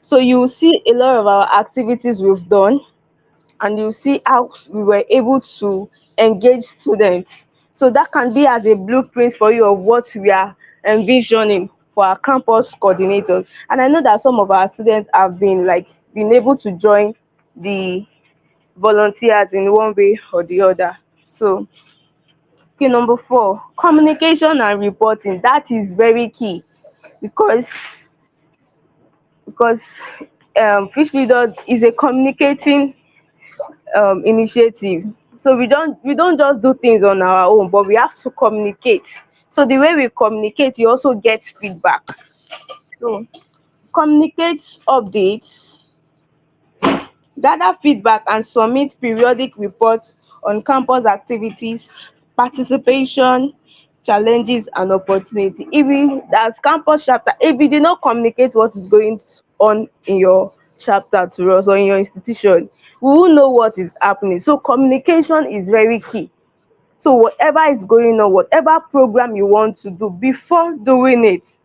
So you will see a lot of our activities we've done, and you see how we were able to engage students. So that can be as a blueprint for you of what we are envisioning for our campus coordinators. And I know that some of our students have been able to join the volunteers in one way or the other. So okay, number 4, communication and reporting. That is very key, because because Fish Leader is a communicating initiative. So we don't just do things on our own, but we have to communicate. So the way we communicate, you also get feedback. So communicate updates, gather feedback, and submit periodic reports on campus activities, participation, challenges, and opportunity. If we, as campus chapter, if we did not communicate what is going on in your chapter to us or in your institution, we won't know what is happening. So communication is very key. So whatever is going on, whatever program you want to do, before doing it,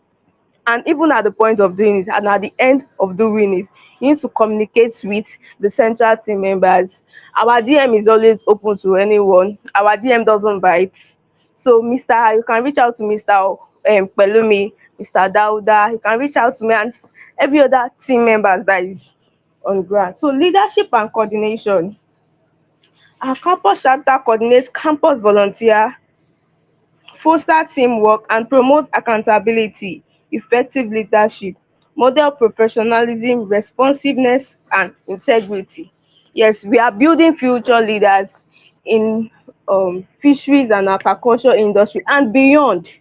and even at the point of doing it, and at the end of doing it, you need to communicate with the central team members. Our DM is always open to anyone. Our DM doesn't bite. So Mr. You can reach out to Mr. Pelumi, Mr. Dauda. You can reach out to me and every other team members that is on ground. So leadership and coordination. Our campus chapter coordinates campus volunteer, foster teamwork, and promote accountability, effective leadership, model professionalism, responsiveness, and integrity. Yes, we are building future leaders in fisheries and aquaculture industry and beyond.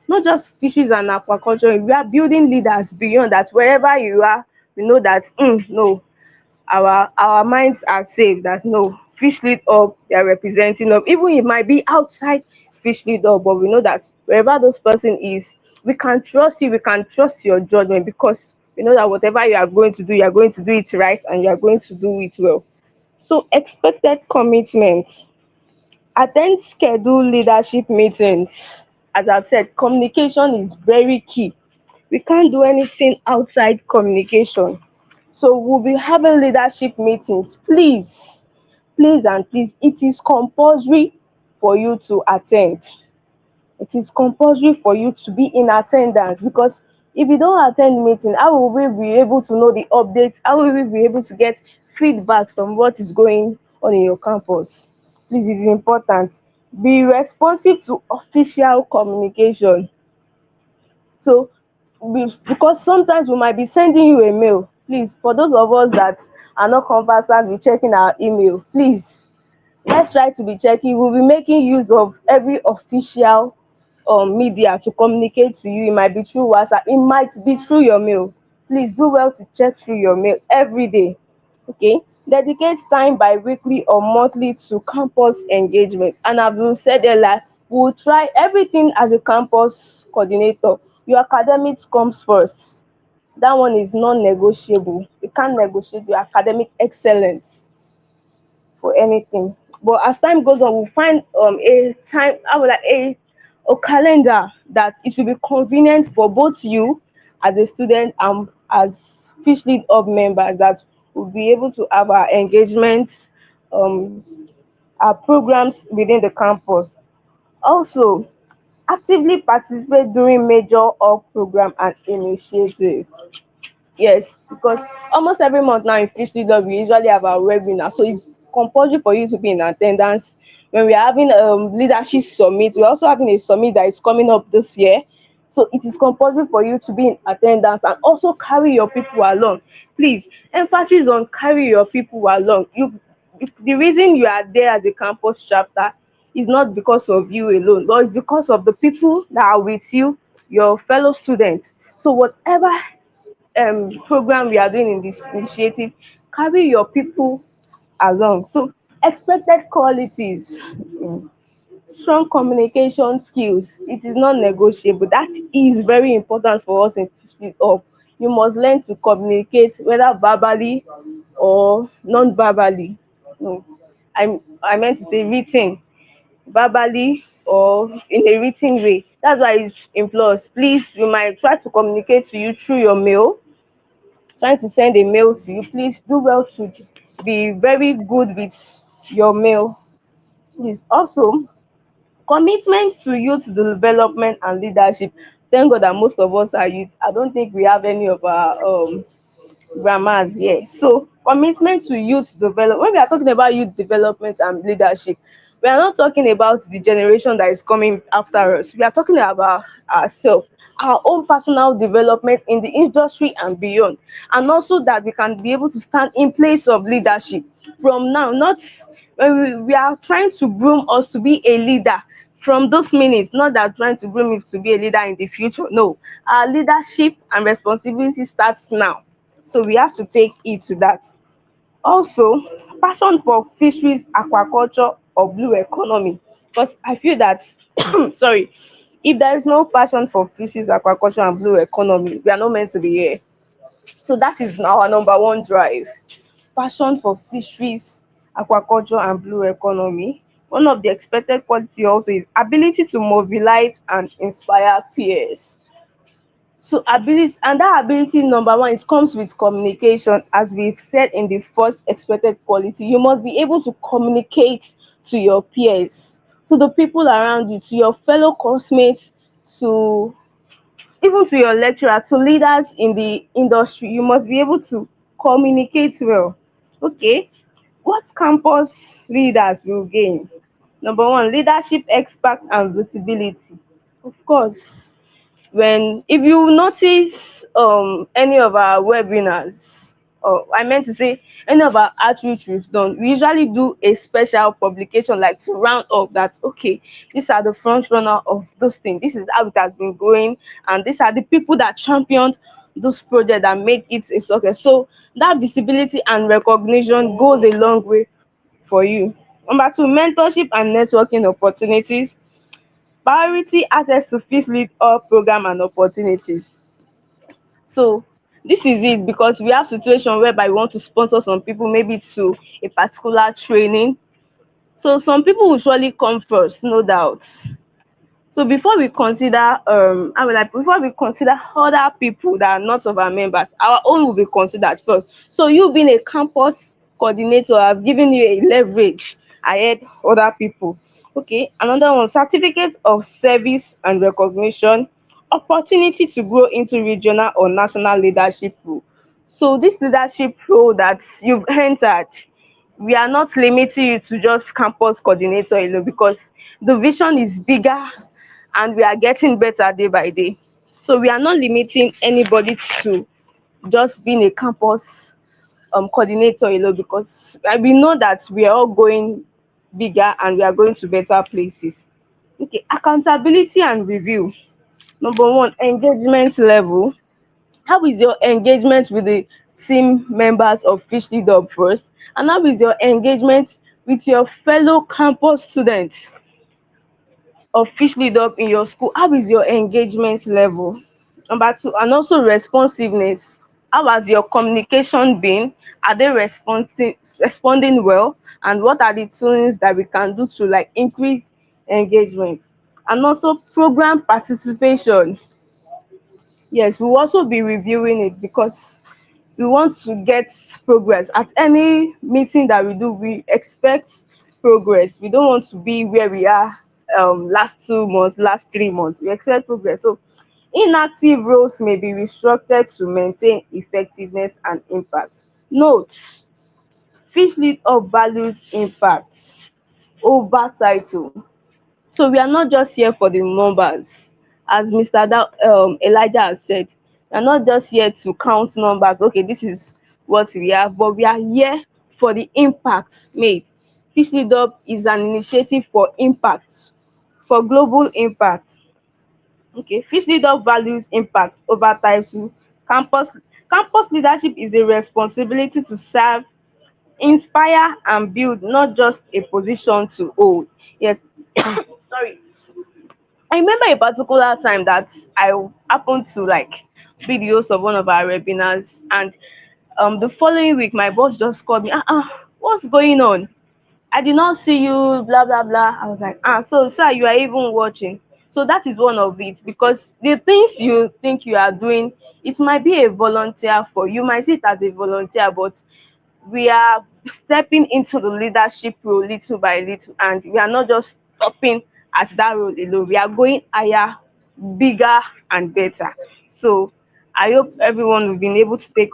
Not just fisheries and aquaculture, we are building leaders beyond that. Wherever you are, we know that no, our minds are safe, that no, Fish Lead Up, they are representing up. Even it might be outside Fish Lead Up, but we know that wherever those person is, we can trust you, we can trust your judgment, because we know that whatever you are going to do, you are going to do it right, and you are going to do it well. So expected commitment. Attend scheduled leadership meetings. As I've said, communication is very key. We can't do anything outside communication. So we'll be having leadership meetings. Please, please and please, it is compulsory for you to attend. It is compulsory for you to be in attendance, because if you don't attend meeting, how will we be able to know the updates? How will we be able to get feedback from what is going on in your campus? Please, it is important. Be responsive to official communication. So because sometimes we might be sending you a mail. Please, for those of us that are not conversant with checking our email, please, let's try to be checking. We'll be making use of every official media to communicate to you. It might be through WhatsApp, it might be through your mail. Please do well to check through your mail every day. Okay, dedicate time by weekly or monthly to campus engagement. And I've been said earlier, we'll try everything as a campus coordinator. Your academics comes first. That one is non-negotiable. You can't negotiate your academic excellence for anything. But as time goes on, we'll find a time, I would like a calendar that it will be convenient for both you as a student and as Fish Lead Up members, that will be able to have our engagements, um, our programs within the campus. Also, actively participate during major org program and initiative. Yes, because almost every month now in FishLeader we usually have our webinar, so it's compulsory for you to be in attendance. When we are having leadership summit, we're also having a summit that is coming up this year. So it is compulsory for you to be in attendance and also carry your people along. Please, emphasis on carry your people along. The reason you are there as a campus chapter is not because of you alone, but it's because of the people that are with you, your fellow students. So whatever program we are doing in this initiative, carry your people along. So expected qualities. Strong communication skills, it is not negotiable. That is very important for us in Teaching Up. You must learn to communicate, whether verbally or non-verbally. No, I meant to say written. verbally or in a written way. That's why it's in plus. Please, we might try to communicate to you through your mail, trying to send a mail to you. Please do well to be very good with your mail. Please also commitment to youth development and leadership. Thank God that most of us are youth. I don't think we have any of our grammars here. So commitment to youth development. When we are talking about youth development and leadership, we are not talking about the generation that is coming after us. We are talking about ourselves, our own personal development in the industry and beyond, and also that we can be able to stand in place of leadership from now. Not when we are trying to groom us to be a leader from those minutes, not that trying to groom you to be a leader in the future. No, our leadership and responsibility starts now, so we have to take heed to that. Also, passion for fisheries, aquaculture or blue economy, because I feel that sorry, if there is no passion for fisheries, aquaculture and blue economy, we are not meant to be here. So that is our number one drive. Passion for fisheries, aquaculture and blue economy. One of the expected quality also is ability to mobilize and inspire peers. So ability, and that ability, number one, it comes with communication. As we've said in the first expected quality, you must be able to communicate to your peers, to the people around you, to your fellow classmates, to even to your lecturer, to leaders in the industry. You must be able to communicate well. Okay, what campus leaders will gain? Number one, leadership expert and visibility. Of course, when if you notice any of our webinars, or I meant to say any of our outreach we've done, we usually do a special publication like to round up that okay, these are the front runner of those things, this is how it has been going, and these are the people that championed those projects that make it a success. So that visibility and recognition goes a long way for you. Number two, mentorship and networking opportunities. Priority access to Fit Lead Up program and opportunities. So this is it, because we have situation whereby we want to sponsor some people maybe to a particular training. So some people will surely come first, no doubt. So before we consider I mean like before we consider other people that are not of our members, our own will be considered first. So you being a campus coordinator, have given you a leverage ahead other people. Okay, another one, certificate of service and recognition, opportunity to grow into regional or national leadership role. So this leadership role that you've entered, we are not limiting you to just campus coordinator alone, because the vision is bigger and we are getting better day by day. So we are not limiting anybody to just being a campus coordinator alone, because we know that we are all going bigger and we are going to better places. Okay, accountability and review. Number one, engagement level. How is your engagement with the team members of Fish Lead Up first? And how is your engagement with your fellow campus students of Fish Lead Up in your school? How is your engagement level? Number two, and also responsiveness. How has your communication been? Are they responding well? And what are the tools that we can do to like increase engagement? And also program participation. Yes, we'll also be reviewing it, because we want to get progress. At any meeting that we do, we expect progress. We don't want to be where we are last 2 months, last 3 months. We expect progress. So inactive roles may be restructured to maintain effectiveness and impact. Note, Fish Lead Up values impact over title. So we are not just here for the numbers, as Mr. Elijah has said. We are not just here to count numbers. Okay, this is what we have, but we are here for the impact made. Fish Lead Up is an initiative for impact, for global impact. Okay, Fish Lead Up values impact over title. Campus leadership is a responsibility to serve, inspire, and build, not just a position to hold. Yes, sorry. I remember a particular time that I happened to like be the host of one of our webinars, and the following week my boss just called me. What's going on? I did not see you, blah blah blah. I was like, so sir, you are even watching. So that is one of it, because the things you think you are doing, it might be a volunteer for you, might see it as a volunteer, but we are stepping into the leadership role little by little, and we are not just stopping at that role alone. We are going higher, bigger, and better. So I hope everyone will be able to take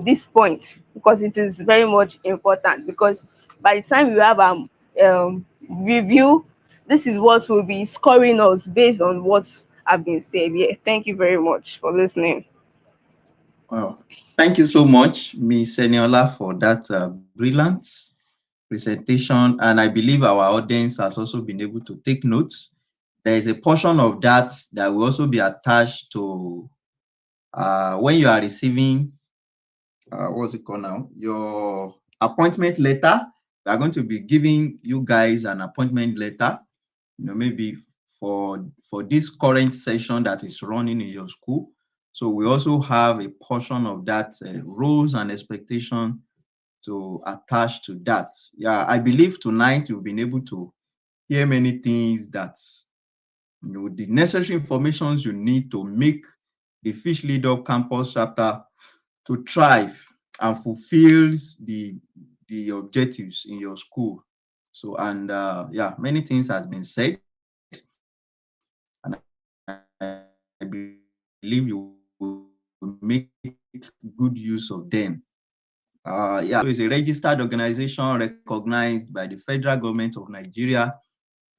this point, because it is very much important, because by the time you have review, this is what will be scoring us based on what have been said. Yeah, thank you very much for listening. Well, thank you so much, Miss Eniola, for that brilliant presentation. And I believe our audience has also been able to take notes. There is a portion of that that will also be attached to when you are receiving, what's it called now? Your appointment letter. We are going to be giving you guys an appointment letter, maybe for this current session that is running in your school. So we also have a portion of that roles and expectation to attach to that. Yeah, I believe tonight you've been able to hear many things that the necessary information you need to make the Fish Lead Up Campus chapter to thrive and fulfills the objectives in your school. So, and yeah, many things has been said, and I believe you will make good use of them. Yeah, so it's a registered organization recognized by the federal government of Nigeria.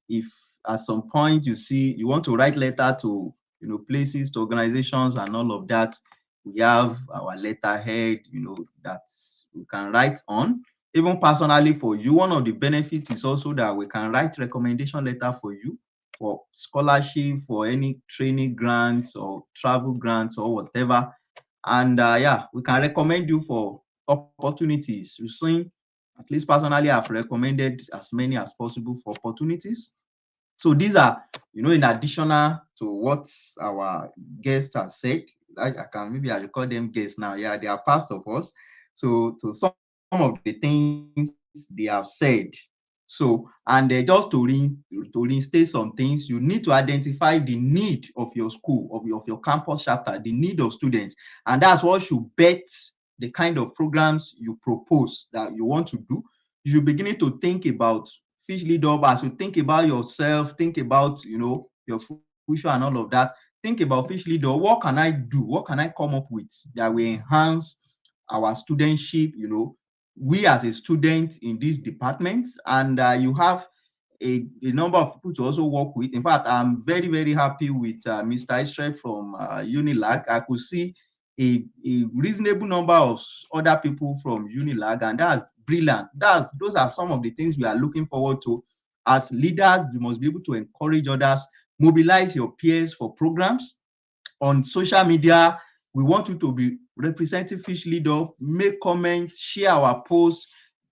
If at some point you see you want to write letter to places, to organizations and all of that, we have our letterhead, that we can write on. Even personally for you, one of the benefits is also that we can write recommendation letter for you for scholarship, for any training grants or travel grants or whatever. And yeah, we can recommend you for opportunities. You've seen, at least personally, I've recommended as many as possible for opportunities. So these are, in additional to what our guests have said. Maybe I should call them guests now. Yeah, they are part of us. So to some of the things they have said. So, and just to reinstate some things, you need to identify the need of your school, of your campus chapter, the need of students, and that's what should bet the kind of programs you propose that you want to do. You should begin to think about Fish Lead Up as you think about yourself, think about your future and all of that. Think about Fish Lead Up. What can I do? What can I come up with that will enhance our studentship? We as a student in these departments, and you have a number of people to also work with. In fact, I'm very, very happy with Mr. Israel from Unilag. I could see a reasonable number of other people from Unilag, and that's brilliant. Those are some of the things we are looking forward to. As leaders, you must be able to encourage others, mobilize your peers for programs on social media. We want you to be representing Fish Lead Up, make comments, share our posts.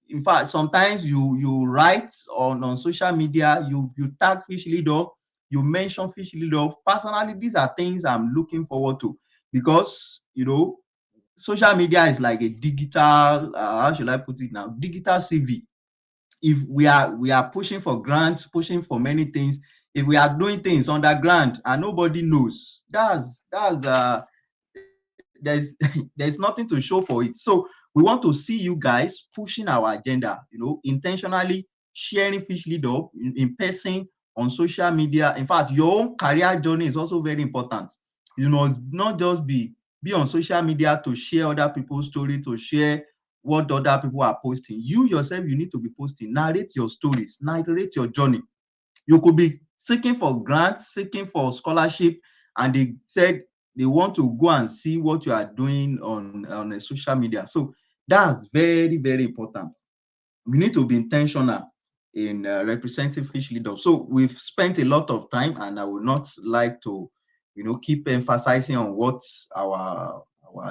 In fact, sometimes you write on social media, you tag Fish Lead Up, you mention Fish Lead Up. Personally, these are things I'm looking forward to, because social media is like a digital, how should I put it now, digital CV. If we are pushing for grants, pushing for many things, if we are doing things underground and nobody knows, there's there's nothing to show for it. So we want to see you guys pushing our agenda, intentionally sharing Fish Lead Up in person, on social media. In fact, your own career journey is also very important. You must not just be on social media to share other people's story, to share what other people are posting. You yourself, you need to be posting, narrate your stories, narrate your journey. You could be seeking for grants, seeking for scholarship, and they said they want to go and see what you are doing on a social media. So that's very, very important. We need to be intentional in representing Fish Lead Up. So we've spent a lot of time, and I would not like to, keep emphasizing on what our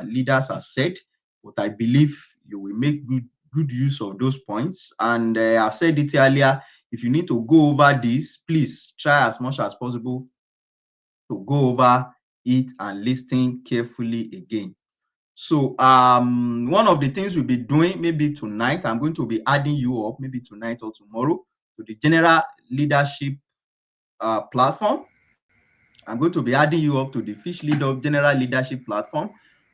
leaders have said, but I believe you will make good use of those points. And I've said it earlier, if you need to go over this, please try as much as possible to go over it and listen carefully again. So one of the things we'll be doing maybe tonight, I'm going to be adding you up maybe tonight or tomorrow to the general leadership platform. I'm going to be adding you up to the Fish Lead Up General Leadership platform.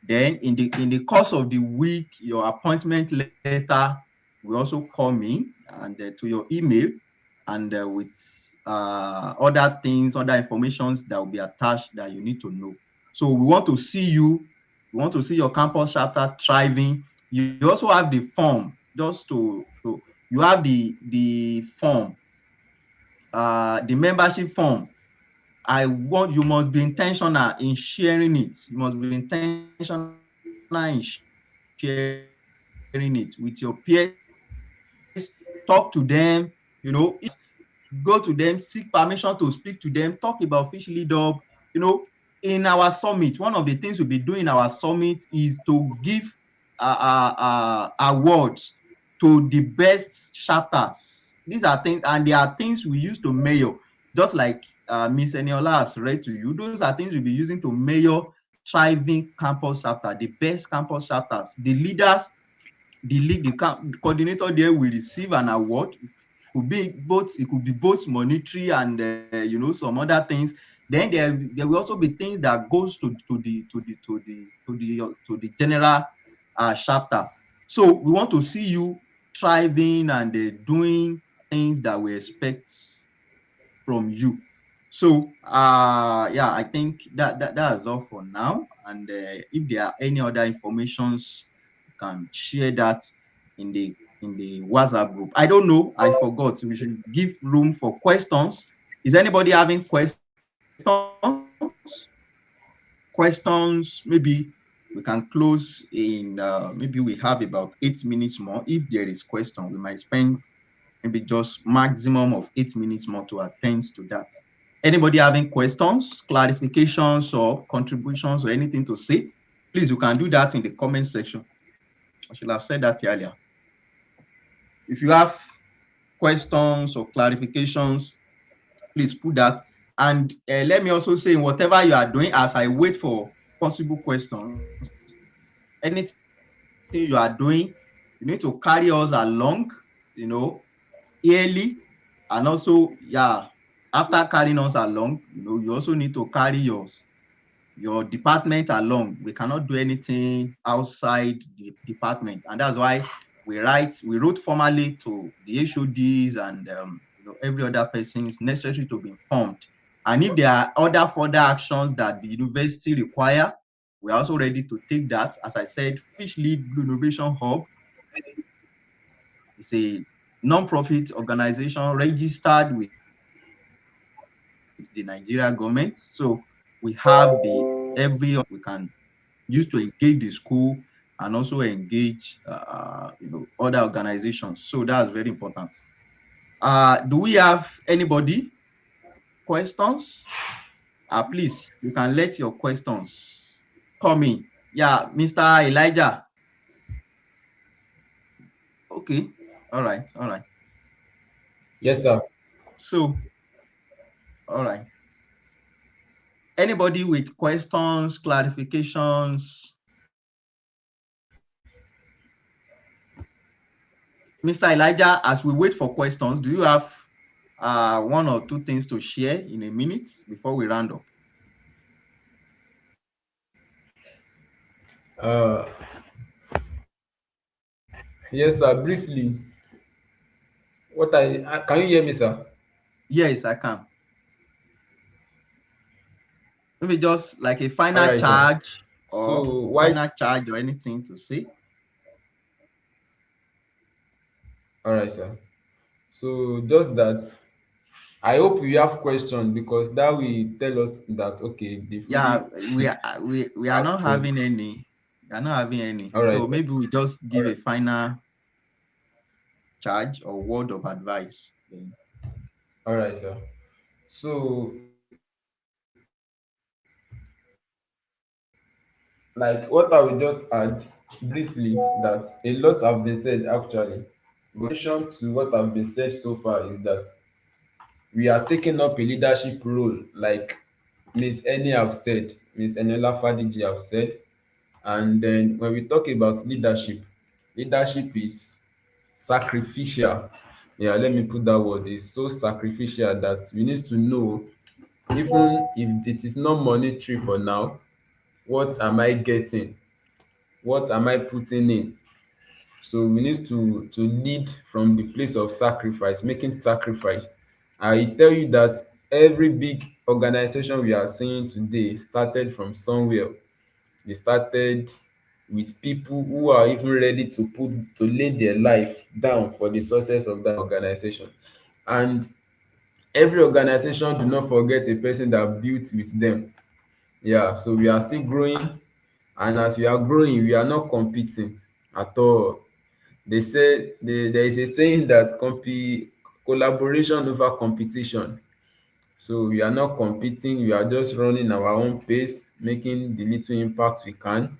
Then in the course of the week, your appointment letter will also come in and to your email, and with other things, other informations that will be attached that you need to know. So we want to see you. We want to see your campus chapter thriving. You also have the form, just to you have the form, the membership form. I want you must be intentional in sharing it. You must be intentional in sharing it with your peers. Talk to them, if there are questions, go to them, seek permission to speak to them, talk about Fish Lead Up. In our summit, one of the things we'll be doing in our summit is to give awards to the best chapters. These are things, and they are things we use to measure, just like Miss Eniola has read to you. Those are things we'll be using to measure thriving campus chapter, the best campus chapters. The leaders, the coordinator there will receive an award. It could be both monetary and some other things. Then there will also be things that goes to the general chapter. So we want to see you thriving and doing things that we expect from you. So yeah, I think that's all for now. And if there are any other informations, you can share that in the WhatsApp group. I don't know, I forgot. We should give room for questions. Is anybody having questions? Maybe we can close in maybe we have about 8 minutes more. If there is question, we might spend maybe just maximum of 8 minutes more to attend to that. Anybody having questions, clarifications, or contributions, or anything to say, please, you can do that in the comment section. I should have said that earlier. If you have questions or clarifications, please put that. And let me also say, whatever you are doing, as I wait for possible questions, anything you are doing, you need to carry us along, yearly. And also, yeah, after carrying us along, you also need to carry your department along. We cannot do anything outside the department, and that's why we wrote formally to the HODs and every other person is necessary to be informed. And if there are other further actions that the university require, we're also ready to take that. As I said, Fish Lead Blue Innovation Hub is a non-profit organization registered with the Nigeria government. So we have every we can use to engage the school and also engage other organizations. So that's very important. Do we have anybody questions? Please, you can let your questions come in. Yeah, Mr. Elijah. Okay. All right. Yes, sir. So, all right. Anybody with questions, clarifications? Mr. Elijah, as we wait for questions, do you have one or two things to share in a minute before we round up? Uh, yes, sir. Briefly, can you hear me, sir? Yes, I can. Maybe just like a All final right, sir. charge So or why? anything to say. All right, sir. So just that. I hope you have questions because that will tell us that okay, they've Yeah, really we are have not having points. any. We are not having any. All right, So sir. maybe we just All give a right. final charge or word of advice. Then. All right, sir. So, like what I will just add briefly that a lot have been said actually. But in addition to what have been said so far is that we are taking up a leadership role, like Miss Eni have said, Miss Eniola Fadiji have said. And then when we talk about leadership, leadership is sacrificial. Yeah, let me put that word. It's so sacrificial that we need to know, even if it is not monetary for now, what am I getting? What am I putting in? So we need to lead from the place of sacrifice, making sacrifice. I tell you that every big organization we are seeing today started from somewhere. They started with people who are even ready to lay their life down for the success of that organization. And every organization, do not forget a person that built with them. Yeah, so we are still growing, and as we are growing, we are not competing at all. They say there is a saying that collaboration over competition. So we are not competing, we are just running our own pace, making the little impact we can,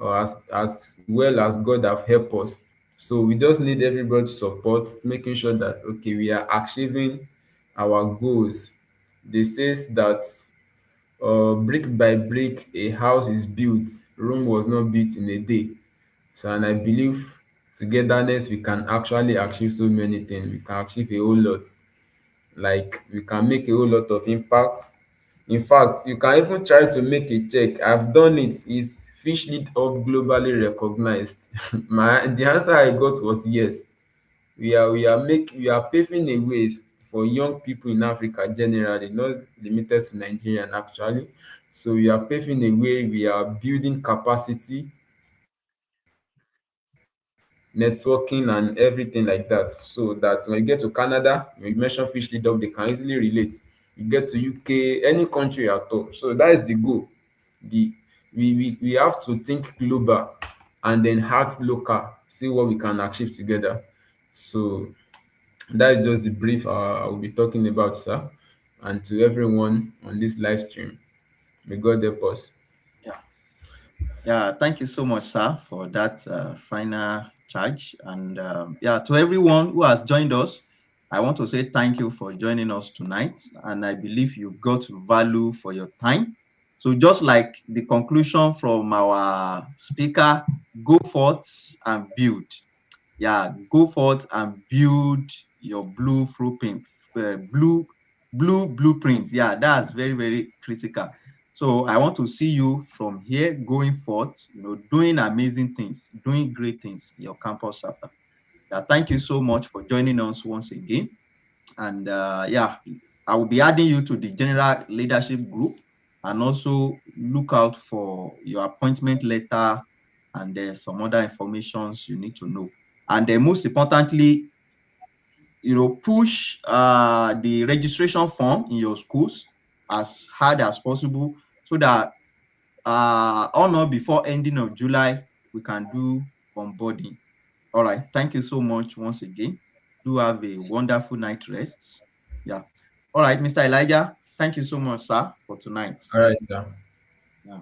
or as well as God have helped us. So we just need everybody's support, making sure that okay, we are achieving our goals. They says that brick by brick a house is built. Rome was not built in a day. So and I believe togetherness we can actually achieve so many things. We can achieve a whole lot. Like we can make a whole lot of impact. In fact, you can even try to make a check. I've done it. Is Fish Lead Up globally recognized? The answer I got was yes. We are paving a ways for young people in Africa generally, not limited to Nigerian actually. So we are paving a way, we are building capacity, networking and everything like that. So that when you get to Canada, when you mention Fish Lead Up, they can easily relate. You get to UK, any country at all. So that is the goal. The we have to think global and then act local, see what we can achieve together. So that is just the brief I will be talking about, sir. And to everyone on this live stream, may God help us. Yeah. Yeah, thank you so much, sir, for that final charge. And yeah, to everyone who has joined us, I want to say thank you for joining us tonight. And I believe you got value for your time. So, just like the conclusion from our speaker, go forth and build. Yeah, go forth and build your blue blueprint. Yeah, that's very, very critical. So I want to see you from here going forth, doing amazing things, doing great things in your campus chapter. Yeah, thank you so much for joining us once again. And yeah, I will be adding you to the general leadership group, and also look out for your appointment letter and some other informations you need to know. And then most importantly, push the registration form in your schools as hard as possible, so that or not before ending of July, we can do onboarding. All right. Thank you so much once again. Do have a wonderful night rest. Yeah. All right, Mr. Elijah. Thank you so much, sir, for tonight. All right, sir. Yeah.